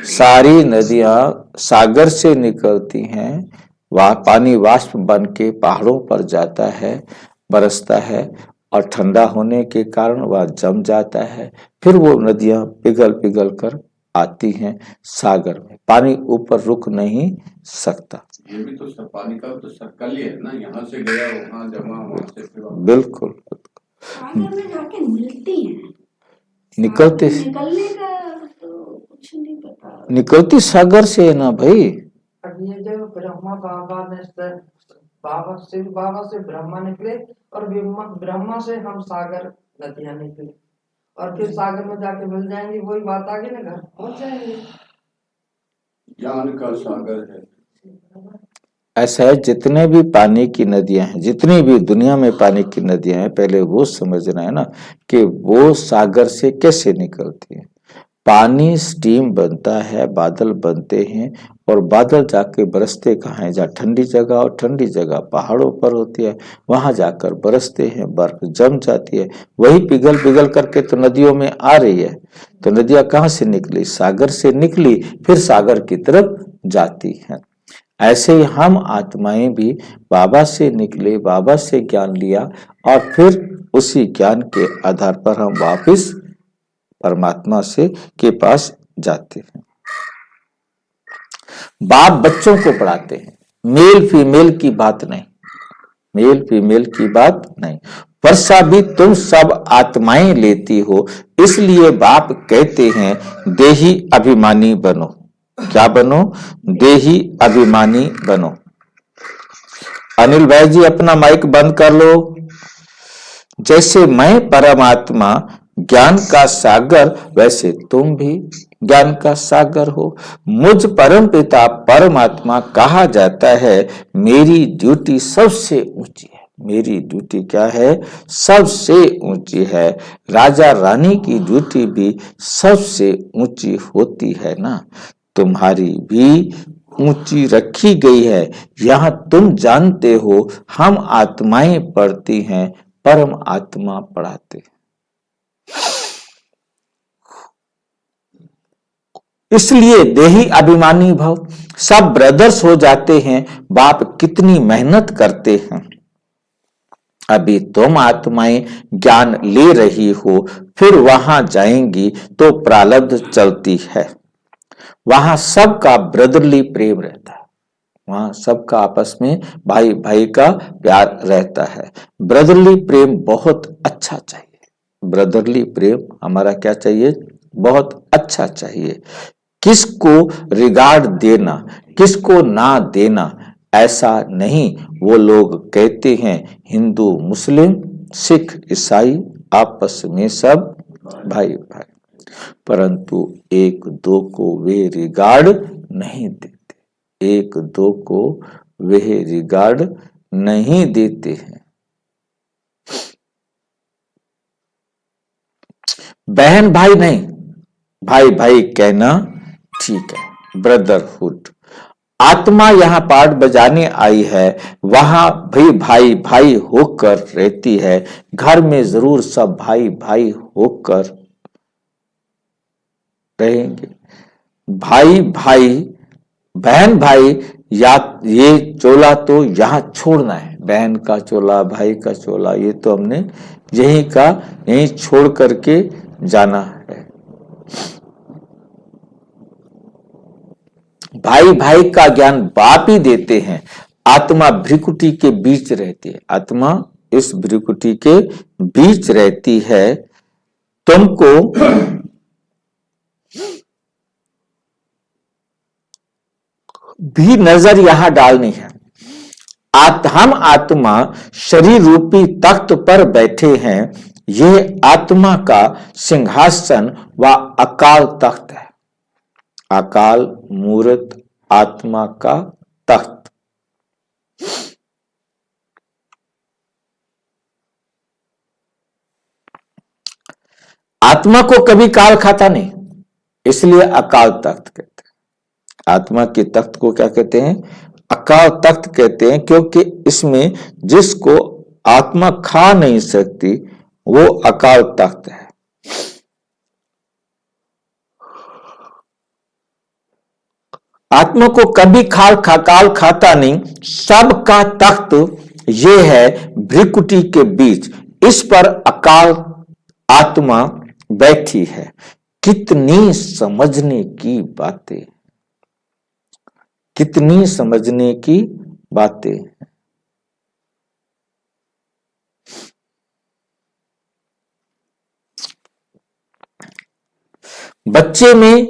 सारी नदियां सागर से निकलती हैं, वह पानी वाष्प बन के पहाड़ों पर जाता है, बरसता है, और ठंडा होने के कारण वह जम जाता है, फिर वो नदियां पिघल पिघल कर आती हैं सागर में। पानी ऊपर रुक नहीं सकता। ये भी तो पानी का तो सर्कल ही है ना, यहाँ से गया वहाँ जमा, वहाँ से फिर बिल्कुल सागर में जाके मिलती हैं, निकलते, निकलने का तो कुछ नहीं पता। निकलती सागर से है ना भाई। अब ये जो ब्रह्मा बाबा से ब्रह्मा निकले और ब्रह्मा से हम सागर नदियां निकले, और फिर सागर में जाके मिल जाएंगे, वही बात आ गई ना, घर पहुंच जाएंगे। ज्ञान का सागर है। ऐसा है, जितने भी पानी की नदियां हैं, जितनी भी दुनिया में पानी की नदियां हैं, पहले वो समझना है ना कि वो सागर से कैसे निकलती है। पानी स्टीम बनता है, बादल बनते हैं, और बादल जाके बरसते कहाँ है, जहाँ ठंडी जगह, और ठंडी जगह पहाड़ों पर होती है, वहां जाकर बरसते हैं, बर्फ जम जाती है, वही पिघल पिघल करके तो नदियों में आ रही है। तो नदियां कहाँ से निकली, सागर से निकली, फिर सागर की तरफ जाती हैं। ऐसे ही हम आत्माएं भी बाबा से निकले, बाबा से ज्ञान लिया, और फिर उसी ज्ञान के आधार पर हम वापस परमात्मा से के पास जाते हैं। बाप बच्चों को पढ़ाते हैं, मेल फीमेल की बात नहीं, मेल फीमेल की बात नहीं। वर्षा भी तुम सब आत्माएं लेती हो, इसलिए बाप कहते हैं देही अभिमानी बनो। क्या बनो? देही अभिमानी बनो। अनिल भाई जी अपना माइक बंद कर लो। जैसे मैं परमात्मा ज्ञान का सागर, वैसे तुम भी ज्ञान का सागर हो। मुझ परम पिता परमात्मा कहा जाता है। मेरी ड्यूटी सबसे ऊंची है। मेरी ड्यूटी क्या है? सबसे ऊंची है। राजा रानी की ड्यूटी भी सबसे ऊंची होती है ना। तुम्हारी भी ऊंची रखी गई है। यहां तुम जानते हो हम आत्माएं पढ़ती हैं, परम आत्मा पढ़ाते हैं। इसलिए देही अभिमानी भव। सब ब्रदर्स हो जाते हैं। बाप कितनी मेहनत करते हैं। अभी तुम आत्माएं ज्ञान ले रही हो, फिर वहां जाएंगी तो प्रारब्ध चलती है। वहां सबका ब्रदरली प्रेम रहता है। वहां सबका आपस में भाई भाई का प्यार रहता है। ब्रदरली प्रेम बहुत अच्छा चाहिए। ब्रदरली प्रेम हमारा क्या चाहिए? बहुत अच्छा चाहिए। किसको रिगार्ड देना, किसको ना देना, ऐसा नहीं। वो लोग कहते हैं हिंदू मुस्लिम सिख ईसाई आपस में सब भाई भाई, परंतु एक दो को वे रिगार्ड नहीं देते। एक दो को वे रिगार्ड नहीं देते हैं। बहन भाई नहीं, भाई भाई कहना ठीक है, ब्रदरहुड। आत्मा यहाँ पाठ बजाने आई है, वहां भी भाई भाई होकर रहती है। घर में जरूर सब भाई भाई होकर रहेंगे। भाई भाई, बहन भाई, या ये चोला तो यहाँ छोड़ना है। बहन का चोला, भाई का चोला, ये तो हमने यहीं का यहीं छोड़ करके जाना है। भाई भाई का ज्ञान बाप ही देते हैं। आत्मा भ्रिकुटी के बीच रहती है। आत्मा इस भ्रिकुटी के बीच रहती है। तुमको भी नजर यहां डालनी है। हम आत्मा शरीर रूपी तख्त पर बैठे हैं। यह आत्मा का सिंहासन व अकाल तख्त है। अकाल मूर्त आत्मा का तख्त। आत्मा को कभी काल खाता नहीं, इसलिए अकाल तख्त कहते हैं। आत्मा के तख्त को क्या कहते हैं? अकाल तख्त कहते हैं, क्योंकि इसमें जिसको आत्मा खा नहीं सकती वो अकाल तख्त है। आत्मा को कभी काल खाता नहीं। सबका तख्त ये है भ्रिकुटी के बीच। इस पर अकाल आत्मा बैठी है। कितनी समझने की बातें, कितनी समझने की बातें। बच्चे में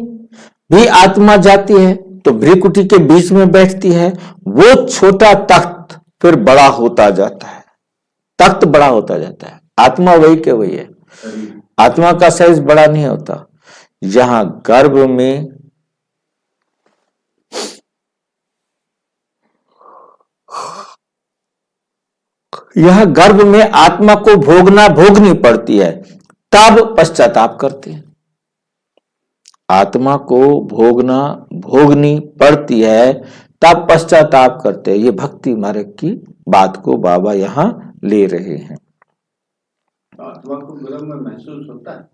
भी आत्मा जाती है तो भ्रिकुटी के बीच में बैठती है। वो छोटा तख्त फिर बड़ा होता जाता है। तख्त बड़ा होता जाता है। आत्मा वही के वही है। आत्मा का साइज बड़ा नहीं होता। यहां गर्भ में आत्मा को भोगनी पड़ती है, तब पश्चाताप करते हैं। आत्मा को भोगनी पड़ती है, तब पश्चाताप करते हैं। ये भक्ति मार्ग की बात को बाबा यहां ले रहे हैं। आत्मा को गर्भ में महसूस होता है?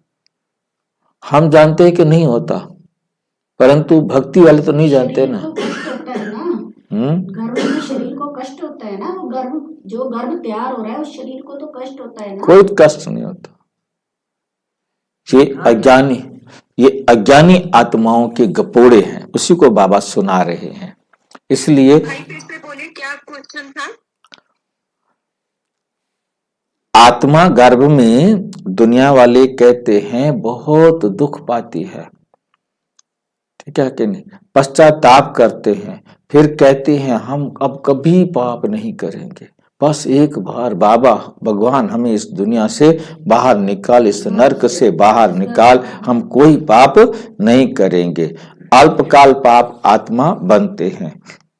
हम जानते हैं कि नहीं होता, परंतु भक्ति वाले तो नहीं जानते ना। कष्ट होता है ना। गर्भ में शरीर को कष्ट होता है ना। वो गर्भ तैयार हो रहा है, उस शरीर को तो कष्ट होता है ना। कोई कष्ट नहीं होता। ये अज्ञानी ये अज्ञानी आत्माओं के गपोड़े हैं, उसी को बाबा सुना रहे हैं। इसलिए भाई फिर से बोलिए, क्या क्वेश्चन था? आत्मा गर्भ में दुनिया वाले कहते हैं बहुत दुख पाती है, ठीक है कि नहीं, पश्चाताप करते हैं, फिर कहते हैं हम अब कभी पाप नहीं करेंगे, बस एक बार बाबा भगवान हमें इस दुनिया से बाहर निकाल, इस नरक से बाहर निकाल, हम कोई पाप नहीं करेंगे। अल्पकाल पाप आत्मा बनते हैं।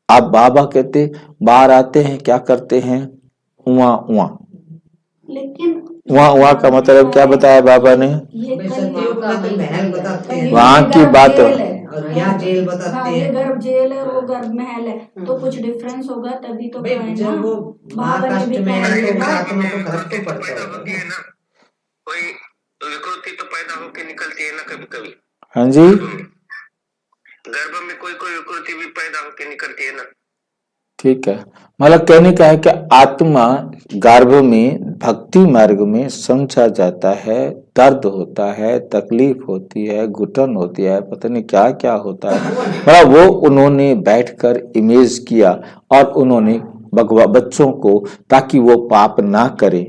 अब बाबा कहते बाहर आते हैं, क्या करते हैं, उआ उआ। लेकिन वहाँ का मतलब क्या बताया बाबा ने, ये बेशक वहाँ का तो महल बताते हैं। वहाँ की बात और यहाँ जेल हाँ, बताते ये हैं। गर्भ जेल है, वो गर्भ महल है, तो कुछ डिफरेंस होगा तभी तो भाई कहे जब ना। वो बाबा ने महाकष्ट भी में कहा है तो है उस ना, आत्मा को फर्क तो पड़ता पैदा होगा होती ना। है ना, कोई विकृति तो पैदा होके निकलती है ना कभी कभी। हाँ जी, गर्भ में कोई कोई विकृति भी पैदा होके निकलती है ना। ठीक है। मतलब कहने का है कि आत्मा गर्भ में भक्ति मार्ग में समझा जाता है, दर्द होता है, तकलीफ होती है, घुटन होती है, पता नहीं क्या क्या होता है, मतलब वो उन्होंने बैठकर इमेज किया और उन्होंने बच्चों को, ताकि वो पाप ना करें,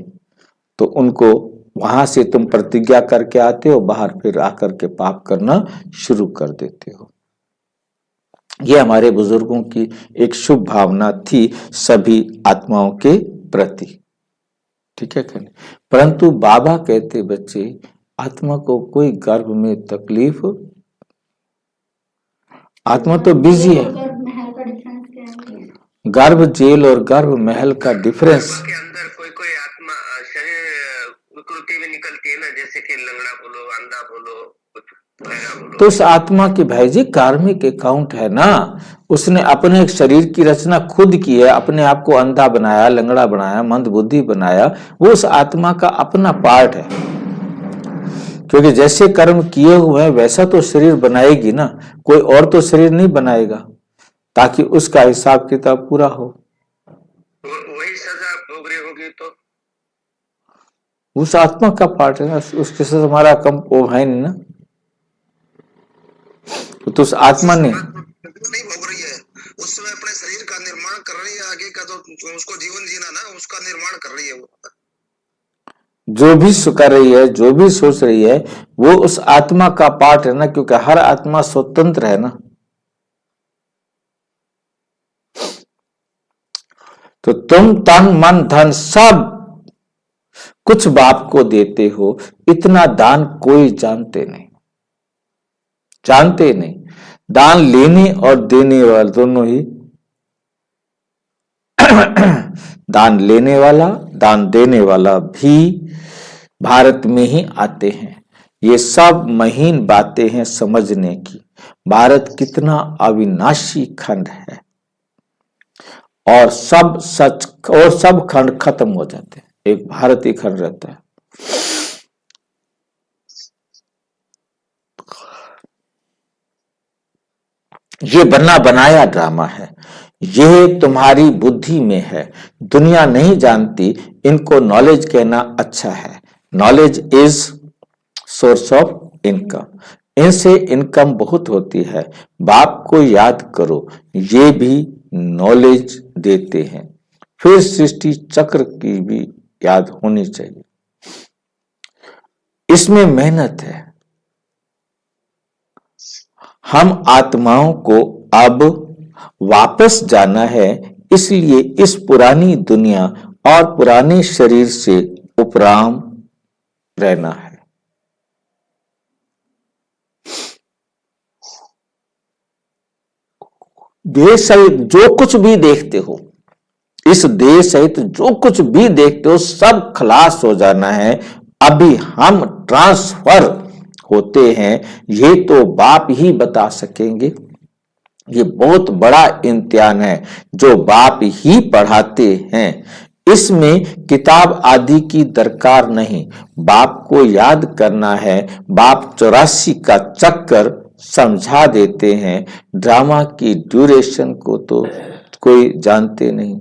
तो उनको वहां से तुम प्रतिज्ञा करके आते हो, बाहर फिर आकर के पाप करना शुरू कर देते हो। ये हमारे बुजुर्गों की एक शुभ भावना थी सभी आत्माओं के प्रति, ठीक है क्या? परंतु बाबा कहते बच्चे आत्मा को कोई गर्भ में तकलीफ, आत्मा तो बिजी है। गर्भ महल का डिफरेंस क्या है? गर्भ जेल और गर्भ महल का डिफरेंस, गर्भ के अंदर कोई कोई आत्मा शरीर विकृति भी निकलती है ना, जैसे कि लंगड़ा बोलो, अंधा बोलो, कुछ बहरा बोलो। तो उस आत्मा की भाई जी कार्मिक अकाउंट है ना, उसने अपने शरीर की रचना खुद की है, अपने आप को अंधा बनाया, लंगड़ा बनाया, मंदबुद्धि बनाया, वो उस आत्मा का अपना पार्ट है। क्योंकि जैसे कर्म किए हुए हैं वैसा तो शरीर बनाएगी ना, कोई और तो शरीर नहीं बनाएगा, ताकि उसका हिसाब किताब पूरा हो। वही सजा भोग रही होगी तो उस आत्मा का पार्ट है ना, उसके साथ हमारा कम वो है नहीं ना, तो उस आत्मा ने नहीं भोग रही है, उस समय अपने शरीर का निर्माण कर रही है, आगे का तो उसको जीवन जीना ना, उसका निर्माण कर रही है वो। जो भी कर रही है, जो भी सोच रही है, वो उस आत्मा का पार्ट है ना, क्योंकि हर आत्मा स्वतंत्र है ना। तो तुम तन मन धन सब कुछ बाप को देते हो, इतना दान कोई जानते नहीं, जानते नहीं। दान लेने और देने वाले दोनों ही दान लेने वाला, दान देने वाला भी भारत में ही आते हैं। ये सब महीन बातें हैं समझने की। भारत कितना अविनाशी खंड है, और सब सच और सब खंड खत्म हो जाते हैं, एक भारत ही खंड रहता है। ये बना बनाया ड्रामा है, यह तुम्हारी बुद्धि में है, दुनिया नहीं जानती, इनको नॉलेज कहना अच्छा है। Knowledge is source of income, इनसे इनकम बहुत होती है। बाप को याद करो, ये भी नॉलेज देते हैं। फिर सृष्टि चक्र की भी याद होनी चाहिए, इसमें मेहनत है। हम आत्माओं को अब वापस जाना है, इसलिए इस पुरानी दुनिया और पुराने शरीर से उपराम रहना है। देह सहित जो कुछ भी देखते हो, इस देह सहित जो कुछ भी देखते हो, सब खलास हो जाना है। अभी हम ट्रांसफर होते हैं, ये तो बाप ही बता सकेंगे। ये बहुत बड़ा इम्तिहान है जो बाप ही पढ़ाते हैं। इसमें किताब आदि की दरकार नहीं, बाप को याद करना है। बाप 84 का चक्कर समझा देते हैं। ड्रामा की ड्यूरेशन को तो कोई जानते नहीं।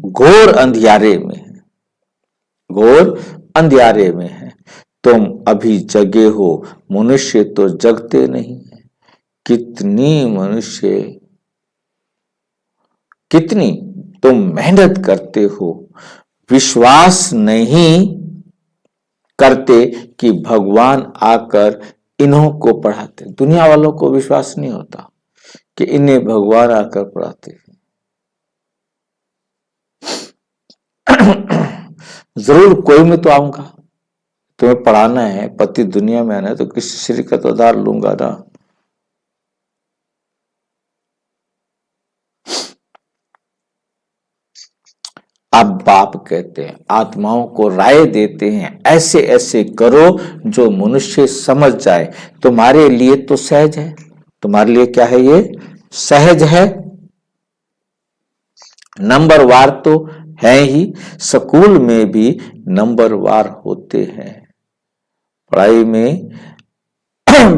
घोर अंधियारे में, घोर अंधियारे में हैं। तुम अभी जगे हो, मनुष्य तो जगते नहीं है। कितनी तुम मेहनत करते हो, विश्वास नहीं करते कि भगवान आकर इन्हों को पढ़ाते। दुनिया वालों को विश्वास नहीं होता कि इन्हें भगवान आकर पढ़ाते हैं। जरूर कोई मैं तो आऊंगा, तुम्हें पढ़ाना है, पति दुनिया में आना है, तो किसी शरीर का तो उधार लूंगा ना। अब बाप कहते हैं, आत्माओं को राय देते हैं, ऐसे ऐसे करो जो मनुष्य समझ जाए। तुम्हारे लिए तो सहज है। तुम्हारे लिए क्या है? ये सहज है। नंबरवार तो है ही, स्कूल में भी नंबरवार होते हैं, पढ़ाई में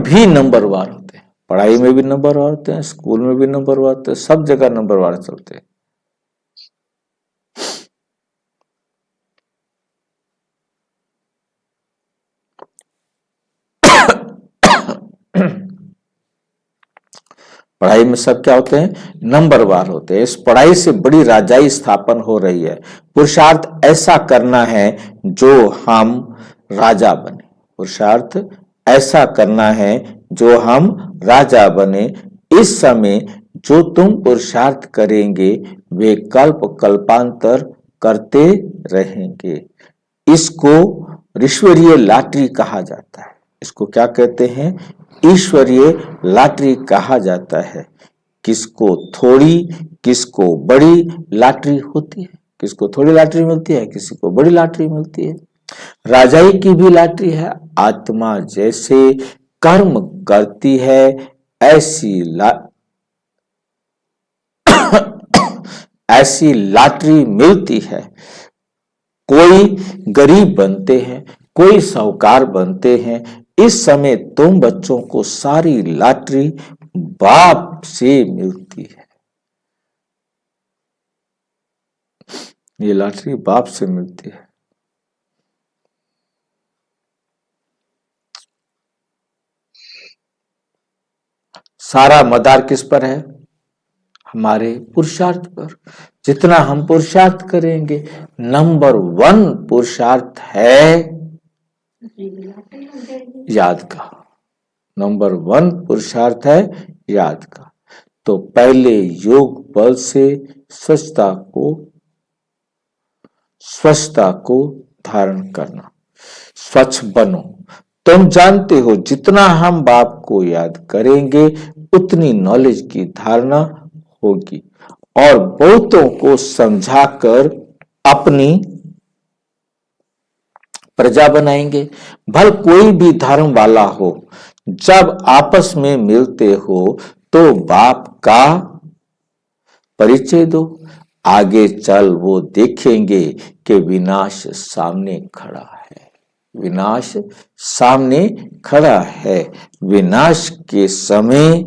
भी नंबरवार होते हैं, पढ़ाई में भी नंबरवार होते हैं, स्कूल में भी नंबरवार होते हैं, सब जगह नंबरवार चलते हैं। पढ़ाई में सब क्या होते हैं? नंबरवार होते हैं। इस पढ़ाई से बड़ी राजाई स्थापन हो रही है। पुरुषार्थ ऐसा करना है जो हम राजा बने। पुरुषार्थ ऐसा करना है जो हम राजा बने। इस समय जो तुम पुरुषार्थ करेंगे वे कल्प कल्पांतर करते रहेंगे। इसको ईश्वरीय लॉटरी कहा जाता है। इसको क्या कहते हैं? ईश्वरीय लॉटरी कहा जाता है। किसको थोड़ी, किसको बड़ी लॉटरी होती है। किसको थोड़ी लॉटरी मिलती है, किसी को बड़ी लॉटरी मिलती है। राजाई की भी लॉटरी है। आत्मा जैसे कर्म करती है ऐसी लॉटरी मिलती है। कोई गरीब बनते हैं, कोई साहूकार बनते हैं। इस समय तुम बच्चों को सारी लॉटरी बाप से मिलती है। ये लॉटरी बाप से मिलती है। सारा मदार किस पर है? हमारे पुरुषार्थ पर। जितना हम पुरुषार्थ करेंगे, नंबर 1 पुरुषार्थ है याद का। नंबर 1 पुरुषार्थ है याद का। तो पहले योग बल से स्वच्छता को धारण करना। स्वच्छ बनो। तुम जानते हो जितना हम बाप को याद करेंगे उतनी नॉलेज की धारणा होगी और बहुतों को समझाकर अपनी प्रजा बनाएंगे। भल कोई भी धर्म वाला हो, जब आपस में मिलते हो तो बाप का परिचय दो। आगे चल वो देखेंगे कि विनाश सामने खड़ा है। विनाश सामने खड़ा है। विनाश के समय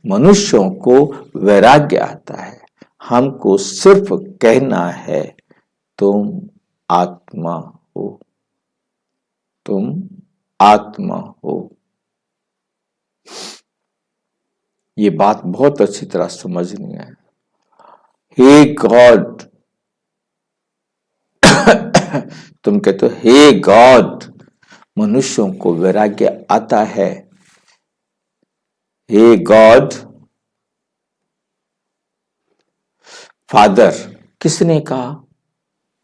मनुष्यों को वैराग्य आता है। हमको सिर्फ कहना है तुम आत्मा हो, तुम आत्मा हो। ये बात बहुत अच्छी तरह समझनी है। हे गॉड, तुम कहते हो हे गॉड, मनुष्यों को वैराग्य आता है। हे गॉड फादर, किसने कहा?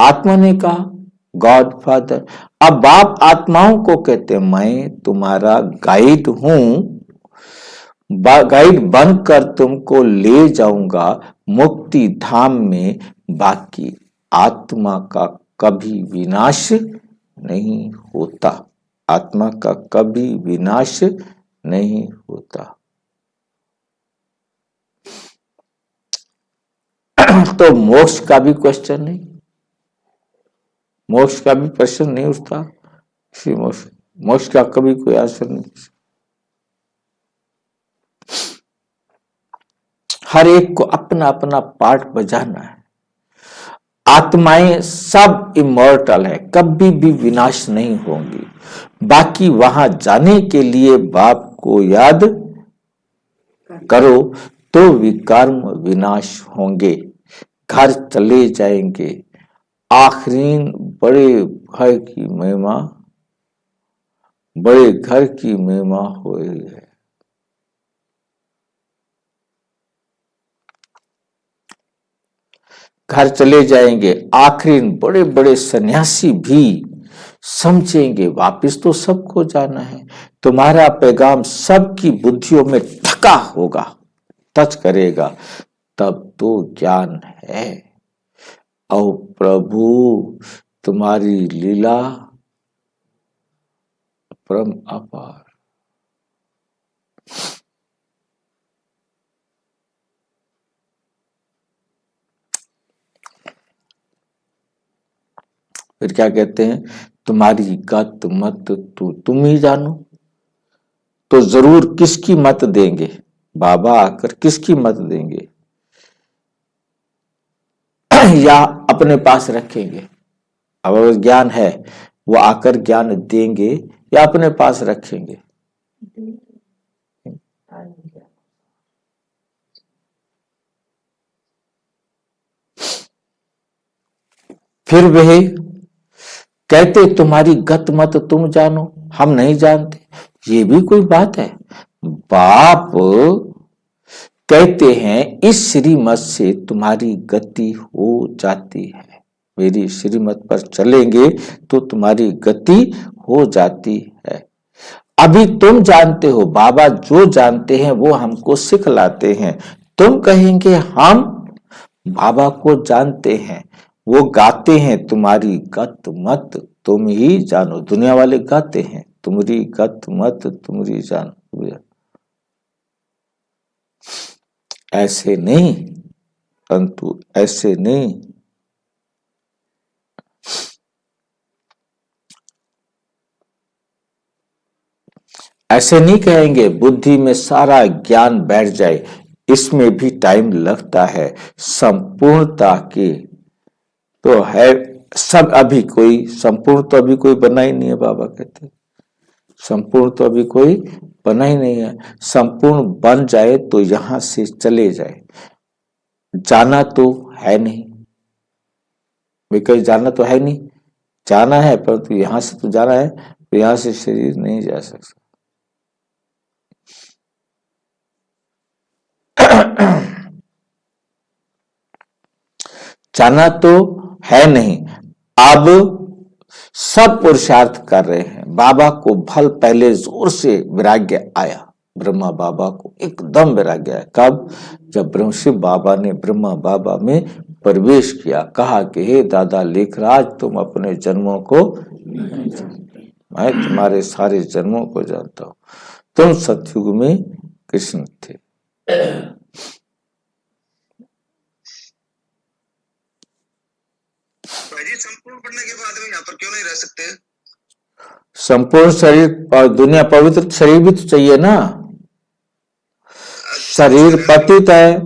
आत्मा ने कहा गॉड फादर। अब बाप आत्माओं को कहते मैं तुम्हारा गाइड हूं, गाइड बनकर तुमको ले जाऊंगा मुक्ति धाम में। बाकी आत्मा का कभी विनाश नहीं होता। आत्मा का कभी विनाश नहीं होता। तो मोक्ष का भी क्वेश्चन नहीं, मोक्ष का भी प्रश्न नहीं उठता। मोक्ष का कभी कोई आंसर नहीं। हर एक को अपना अपना पार्ट बजाना है। आत्माएं सब इमॉर्टल है, कभी भी विनाश नहीं होंगी। बाकी वहां जाने के लिए बाप को याद करो तो विकर्म विनाश होंगे, घर चले जाएंगे। आखिरी बड़े घर की महिमा, बड़े घर की महिमा हो रही है। घर चले जाएंगे। आखिरी बड़े बड़े सन्यासी भी समझेंगे वापिस तो सबको जाना है। तुम्हारा पैगाम सबकी बुद्धियों में ठका होगा, टच करेगा, तब तो ज्ञान है। ओ प्रभु तुम्हारी लीला परम अपार। फिर क्या कहते हैं, तुम्हारी गत मत तुम ही जानो। तो जरूर किसकी मत देंगे बाबा आकर, किसकी मत देंगे या अपने पास रखेंगे। अब अगर ज्ञान है वो आकर ज्ञान देंगे या अपने पास रखेंगे। फिर वह कहते तुम्हारी गत मत तुम जानो, हम नहीं जानते। ये भी कोई बात है? बाप कहते हैं इस श्रीमत से तुम्हारी गति हो जाती है। मेरी श्रीमत पर चलेंगे तो तुम्हारी गति हो जाती है। अभी तुम जानते हो, बाबा जो जानते हैं वो हमको सिखलाते हैं। तुम कहेंगे हम बाबा को जानते हैं, वो गाते हैं तुम्हारी गत मत तुम ही जानो। दुनिया वाले गाते हैं तुम्हारी गत मत तुम्हारी जानो। ऐसे नहीं, परंतु ऐसे नहीं। ऐसे नहीं कहेंगे बुद्धि में सारा ज्ञान बैठ जाए, इसमें भी टाइम लगता है। संपूर्णता के तो है सब, अभी कोई संपूर्ण तो अभी कोई बना ही नहीं है। बाबा कहते संपूर्ण तो अभी कोई बना ही नहीं है। संपूर्ण बन जाए तो यहां से चले जाए। जाना तो है नहीं, वे कहीं जाना तो है नहीं, जाना है परंतु यहां से तो जाना है, तो यहां से शरीर नहीं जा सकता। जाना तो है नहीं। अब सब पुरुषार्थ कर रहे हैं। बाबा को भल पहले जोर से वैराग्य आया, ब्रह्मा बाबा को एकदम वैराग्य आया। कब? जब ब्रह्मशिव बाबा ने ब्रह्मा बाबा में प्रवेश किया, कहा कि हे दादा लेखराज तुम अपने जन्मों को, मैं तुम्हारे सारे जन्मों को जानता हूं। तुम सतयुग में कृष्ण थे। संपूर्ण पढ़ने के बाद में यहाँ पर क्यों नहीं रह सकते? संपूर्ण शरीर और दुनिया पवित्र शरीर भी तो चाहिए ना। शरीर पतित है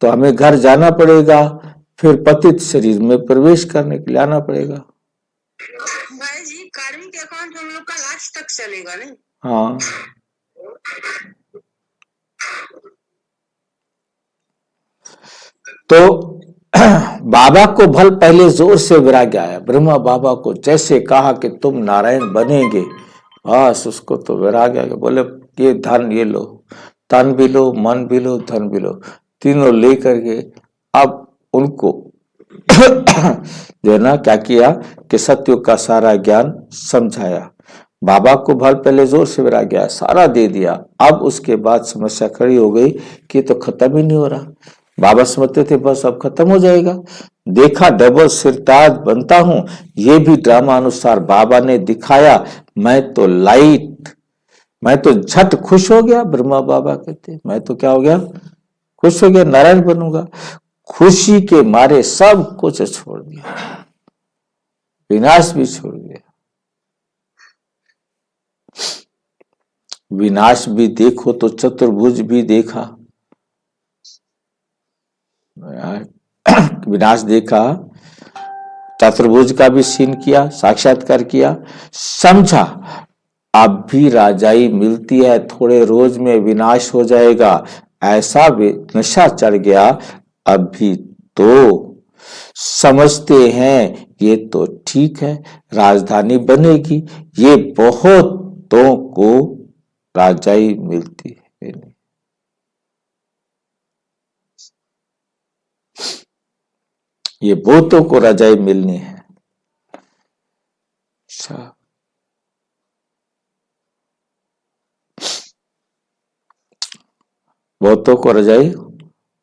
तो हमें घर जाना पड़ेगा, फिर पतित शरीर में प्रवेश करने के लिए आना पड़ेगा। भाई जी कार्मिक अकाउंट हम लोग का लास्ट तक चलेगा नहीं? हाँ, तो बाबा को भल पहले जोर से वैराग्य आया। ब्रह्मा बाबा को जैसे कहा कि तुम नारायण बनेंगे, बस उसको तो वैराग्य आ गया। बोले ये धन ये लो, तन भी लो, मन भी लो, धन भी लो, तीनों लेकर के अब उनको जो है ना क्या किया कि सत्युग का सारा ज्ञान समझाया। बाबा को भल पहले जोर से वैराग्य आया, सारा दे दिया। अब उसके बाद समस्या खड़ी हो गई कि तो खत्म ही नहीं हो रहा। बाबा समझते थे बस अब खत्म हो जाएगा। देखा डबल सिरताज बनता हूं, ये भी ड्रामा अनुसार बाबा ने दिखाया। मैं तो लाइट, मैं तो झट खुश हो गया। ब्रह्मा बाबा कहते मैं तो क्या हो गया, खुश हो गया, नारायण बनूंगा। खुशी के मारे सब कुछ छोड़ दिया, विनाश भी छोड़ दिया। विनाश भी देखो तो चतुर्भुज भी देखा, विनाश देखा चतुर्भुज का भी सीन किया, साक्षात्कार किया, समझा अब भी राजाई मिलती है, थोड़े रोज में विनाश हो जाएगा, ऐसा नशा चढ़ गया। अभी तो समझते हैं ये तो ठीक है, राजधानी बनेगी, ये बहुतों को राजाई मिलती है। ये बहुतों को रजाई मिलनी है। अच्छा, बहुतों को रजाई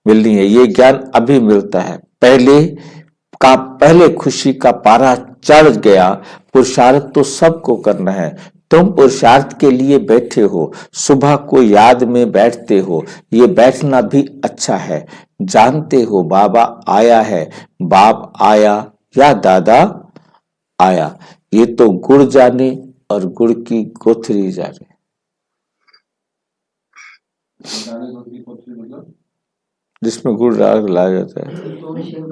मिलनी है, ये ज्ञान अभी मिलता है। पहले खुशी का पारा चढ़ गया, पुरुषार्थ तो सबको करना है। तुम पुरुषार्थ के लिए बैठे हो, सुबह को याद में बैठते हो, ये बैठना भी अच्छा है। जानते हो बाबा आया है, बाप आया या दादा आया, ये तो गुड़ जाने और गुड़ की गोथरी जाने। मतलब जिसमें गुड़ लाया जाता है। शिव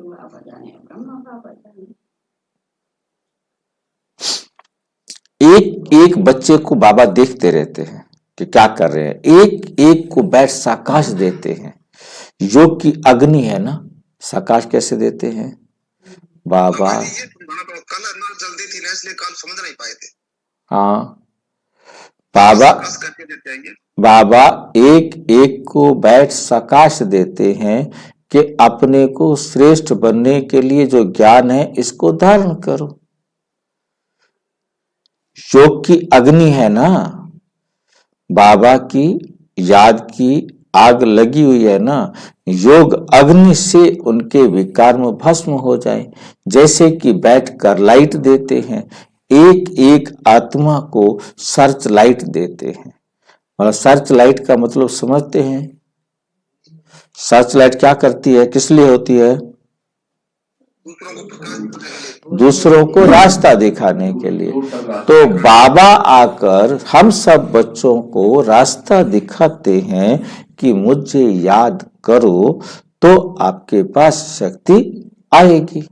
बाबा जाने, ब्रह्मा बाबा जाने। एक एक बच्चे को बाबा देखते रहते हैं कि क्या कर रहे हैं, एक एक को बैठ साकाश देते हैं। योग की अग्नि है ना, साकाश कैसे देते हैं बाबा? कल ना जल्दी थी ना, इसलिए कल समझ नहीं पाए थे। हाँ, बाबा एक एक को बैठ साकाश देते हैं कि अपने को श्रेष्ठ बनने के लिए जो ज्ञान है इसको धारण करो। योग की अग्नि है ना, बाबा की याद की आग लगी हुई है ना, योग अग्नि से उनके विकार भस्म हो जाए। जैसे कि बैठकर लाइट देते हैं, एक एक आत्मा को सर्च लाइट देते हैं। मतलब सर्च लाइट का मतलब समझते हैं? सर्च लाइट क्या करती है, किस लिए होती है? दूसरों को रास्ता दिखाने के लिए। तो बाबा आकर हम सब बच्चों को रास्ता दिखाते हैं कि मुझे याद करो तो आपके पास शक्ति आएगी।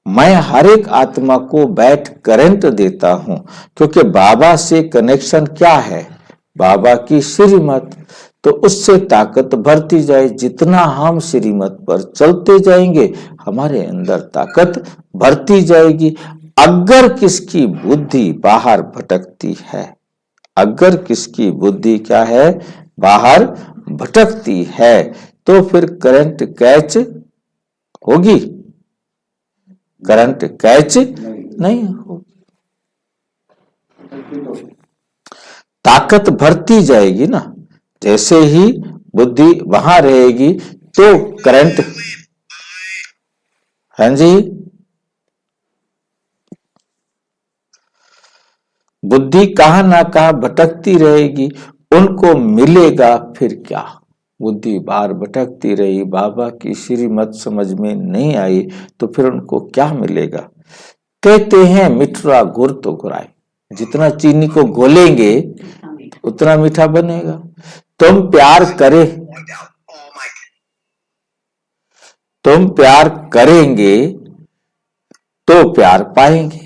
मैं हर एक आत्मा को बैठ करंट देता हूं, क्योंकि बाबा से कनेक्शन क्या है? बाबा की श्रीमत। तो उससे ताकत बढ़ती जाए, जितना हम श्रीमत पर चलते जाएंगे हमारे अंदर ताकत बढ़ती जाएगी। अगर किसकी बुद्धि बाहर भटकती है, अगर किसकी बुद्धि क्या है, बाहर भटकती है, तो फिर करंट कैच होगी? करंट कैच नहीं होगी। ताकत बढ़ती जाएगी ना, जैसे ही बुद्धि वहां रहेगी तो करंट। हाँ जी, बुद्धि कहां ना कहां भटकती रहेगी, उनको मिलेगा फिर क्या? बुद्धि बाहर भटकती रही, बाबा की श्रीमत समझ में नहीं आई, तो फिर उनको क्या मिलेगा? कहते हैं मिठरा गुड़ तो घुराए, जितना चीनी को घोलेंगे उतना मीठा बनेगा। तुम प्यार करेंगे तो प्यार पाएंगे।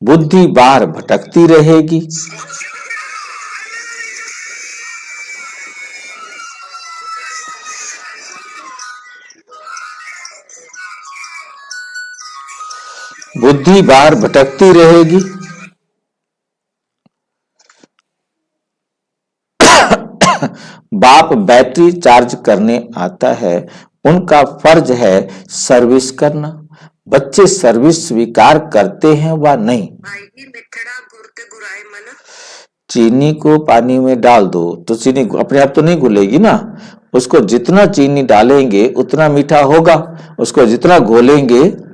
बुद्धि बाहर भटकती रहेगी, बुद्धि बाहर भटकती रहेगी। बाप बैटरी चार्ज करने आता है, उनका फर्ज है सर्विस करना। बच्चे सर्विस स्वीकार करते हैं व नहीं? चीनी को पानी में डाल दो तो चीनी अपने आप तो नहीं घुलेगी ना, उसको जितना चीनी डालेंगे उतना मीठा होगा, उसको जितना घोलेंगे।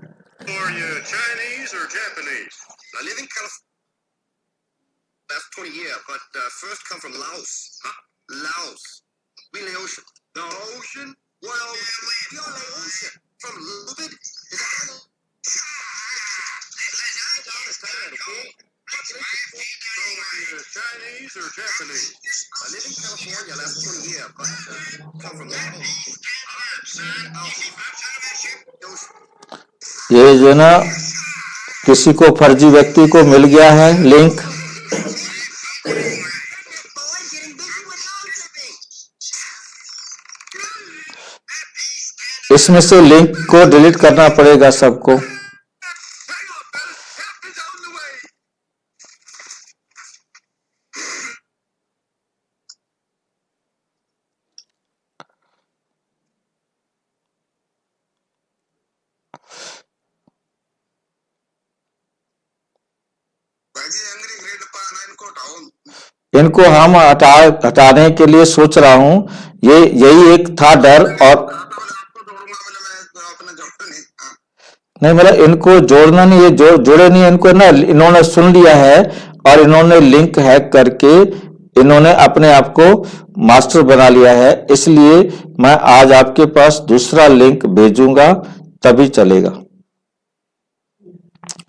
Chinese or Japanese? I live in California last 20 years, but come from Laos. ये जो ना किसी को फर्जी व्यक्ति को मिल गया है लिंक, इसमें से लिंक को डिलीट करना पड़ेगा सबको। इनको हम हटाने के लिए सोच रहा हूं, ये यही एक था डर। और नहीं मतलब इनको जोड़ना नहीं, ये जोड़े नहीं, इनको ना इन्होंने सुन लिया है और इन्होंने लिंक हैक करके इन्होंने अपने आप को मास्टर बना लिया है। इसलिए मैं आज आपके पास दूसरा लिंक भेजूंगा तभी चलेगा,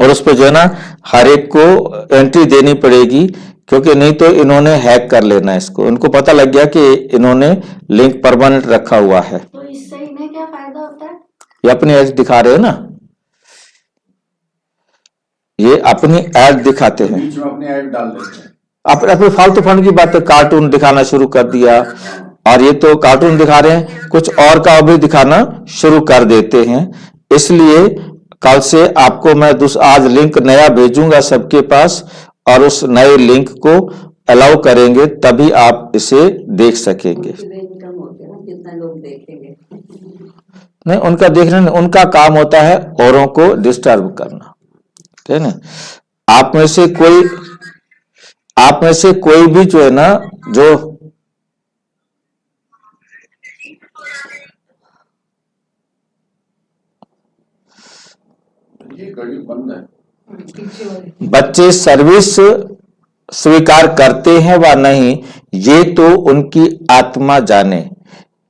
और उस पर जो है ना हर एक को एंट्री देनी पड़ेगी, क्योंकि नहीं तो इन्होंने हैक कर लेना है इसको। इनको पता लग गया कि इन्होंने लिंक परमानेंट रखा हुआ है। तो इससे इन्हें क्या फायदा होता है? ये अपनी ऐड दिखा रहे हैं ना, ये अपनी ऐड दिखाते हैं, बीच में अपनी ऐड डाल देते हैं। अपने फालतू फंड की बात है, कार्टून दिखाना शुरू कर दिया, और ये तो कार्टून दिखा रहे हैं, कुछ और का भी दिखाना शुरू कर देते हैं। इसलिए कल से आपको मैं आज लिंक नया भेजूंगा सबके पास, और उस नए लिंक को अलाउ करेंगे तभी आप इसे देख सकेंगे। इनकम होती है ना, कितना लोग देखेंगे। नहीं, उनका देखना नहीं, उनका काम होता है औरों को डिस्टर्ब करना, ठीक है ना। आप में से कोई भी जो है ना, जो ये घड़ी बंद है। बच्चे सर्विस स्वीकार करते हैं व नहीं, ये तो उनकी आत्मा जाने।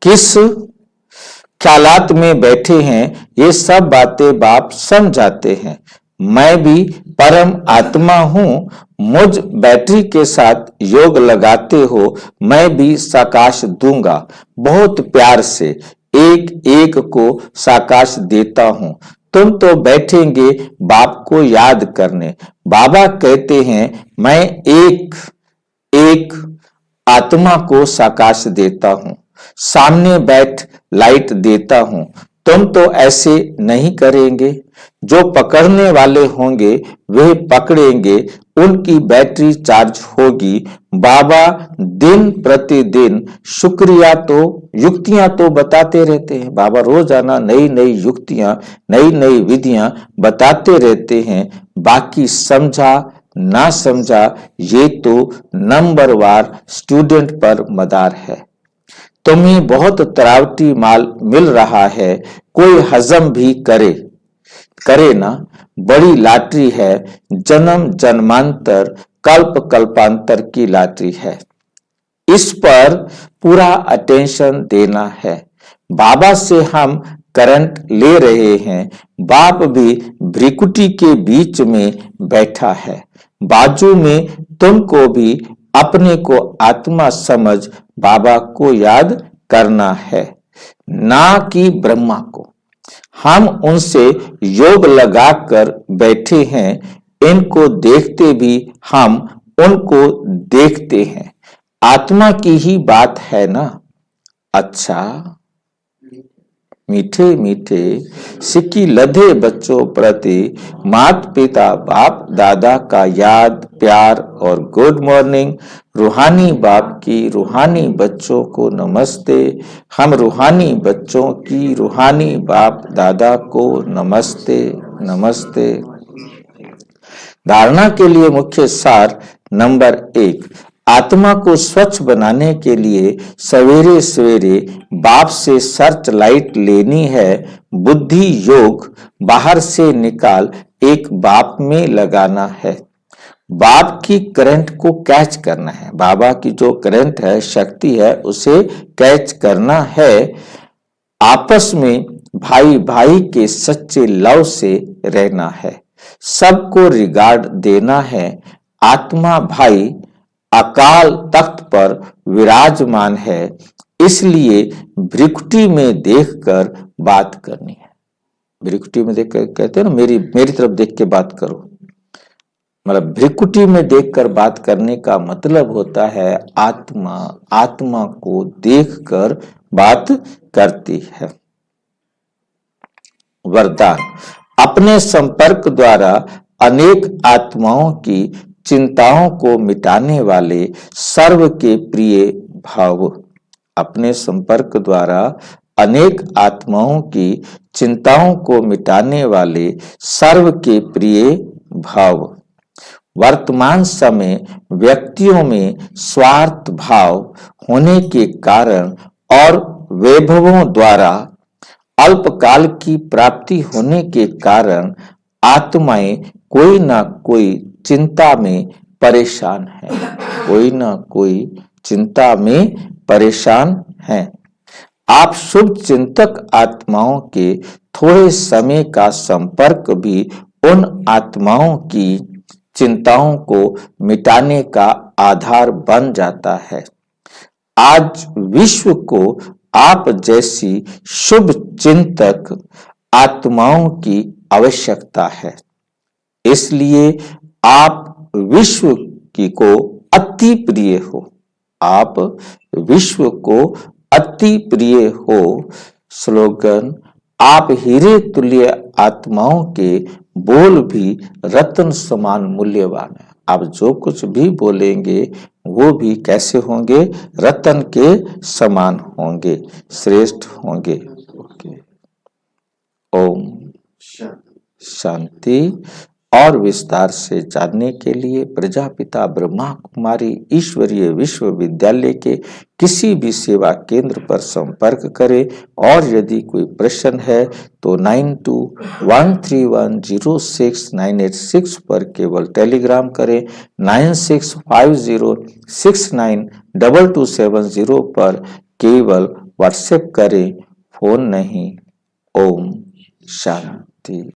किस ख्यालात में बैठे हैं, ये सब बातें बाप समझाते हैं। मैं भी परम आत्मा हूं, मुझ बैटरी के साथ योग लगाते हो, मैं भी साकाश दूंगा। बहुत प्यार से एक एक को साकाश देता हूं। तुम तो बैठेंगे बाप को याद करने। बाबा कहते हैं मैं एक एक आत्मा को साकाश देता हूं, सामने बैठ लाइट देता हूं। तुम तो ऐसे नहीं करेंगे। जो पकड़ने वाले होंगे वे पकड़ेंगे, उनकी बैटरी चार्ज होगी। बाबा दिन प्रतिदिन युक्तियां तो बताते रहते हैं। बाबा रोजाना नई नई युक्तियां, नई नई विधियां बताते रहते हैं। बाकी समझा ना समझा, ये तो नंबरवार स्टूडेंट पर मदार है। तुम्हें बहुत तरावटी माल मिल रहा है, कोई हजम भी करे ना। बड़ी लॉटरी है, जन्म जन्मांतर कल्प कल्पांतर की लॉटरी है। इस पर पूरा अटेंशन देना है। बाबा से हम करंट ले रहे हैं। बाप भी भ्रिकुटी के बीच में बैठा है। बाजू में तुमको भी अपने को आत्मा समझ बाबा को याद करना है, ना कि ब्रह्मा को। हम उनसे योग लगाकर बैठे हैं। इनको देखते भी हम उनको देखते हैं। आत्मा की ही बात है ना। अच्छा, मीठे मीठे सिक्की लधे बच्चों प्रति माता पिता बाप दादा का याद प्यार और गुड मॉर्निंग। रूहानी बाप की रूहानी बच्चों को नमस्ते। हम रूहानी बच्चों की रूहानी बाप दादा को नमस्ते नमस्ते। धारणा के लिए मुख्य सार नंबर 1, आत्मा को स्वच्छ बनाने के लिए सवेरे सवेरे बाप से सर्च लाइट लेनी है। बुद्धि योग बाहर से निकाल एक बाप में लगाना है। बाप की करंट को कैच करना है। बाबा की जो करंट है, शक्ति है, उसे कैच करना है। आपस में भाई भाई के सच्चे लव से रहना है। सबको रिगार्ड देना है। आत्मा भाई अकाल तख्त पर विराजमान है। इसलिए भ्रिकुटी में देखकर बात करनी है। भ्रिकुटी में देख कर कहते हैं ना, मेरी तरफ देख के बात करो, मतलब भ्रिकुटी में देखकर बात करने का मतलब होता है आत्मा को देखकर बात करती है। वरदान, अपने संपर्क द्वारा अनेक आत्माओं की चिंताओं को मिटाने वाले सर्व के प्रिय भाव। अपने संपर्क द्वारा अनेक आत्माओं की चिंताओं को मिटाने वाले सर्व के प्रिय भाव। वर्तमान समय व्यक्तियों में स्वार्थ भाव होने के कारण और वैभवों द्वारा अल्पकाल की प्राप्ति होने के कारण आत्माएं कोई ना कोई चिंता में परेशान है, कोई ना कोई चिंता में परेशान है। आप शुभ चिंतक आत्माओं के थोड़े समय का संपर्क भी उन आत्माओं की चिंताओं को मिटाने का आधार बन जाता है। आज विश्व को आप जैसी शुभ चिंतक आत्माओं की आवश्यकता है, इसलिए आप विश्व की को अति प्रिय हो। आप विश्व को अति प्रिय हो। स्लोगन, आप हीरे तुल्य आत्माओं के बोल भी रत्न समान मूल्यवान है। आप जो कुछ भी बोलेंगे वो भी कैसे होंगे? रत्न के समान होंगे, श्रेष्ठ होंगे। ओम शांति। और विस्तार से जानने के लिए प्रजापिता ब्रह्मा कुमारी ईश्वरीय विश्वविद्यालय के किसी भी सेवा केंद्र पर संपर्क करें। और यदि कोई प्रश्न है तो 9213106986 पर केवल टेलीग्राम करें। 9650692270 पर केवल व्हाट्सएप करें, फोन नहीं। ओम शांति।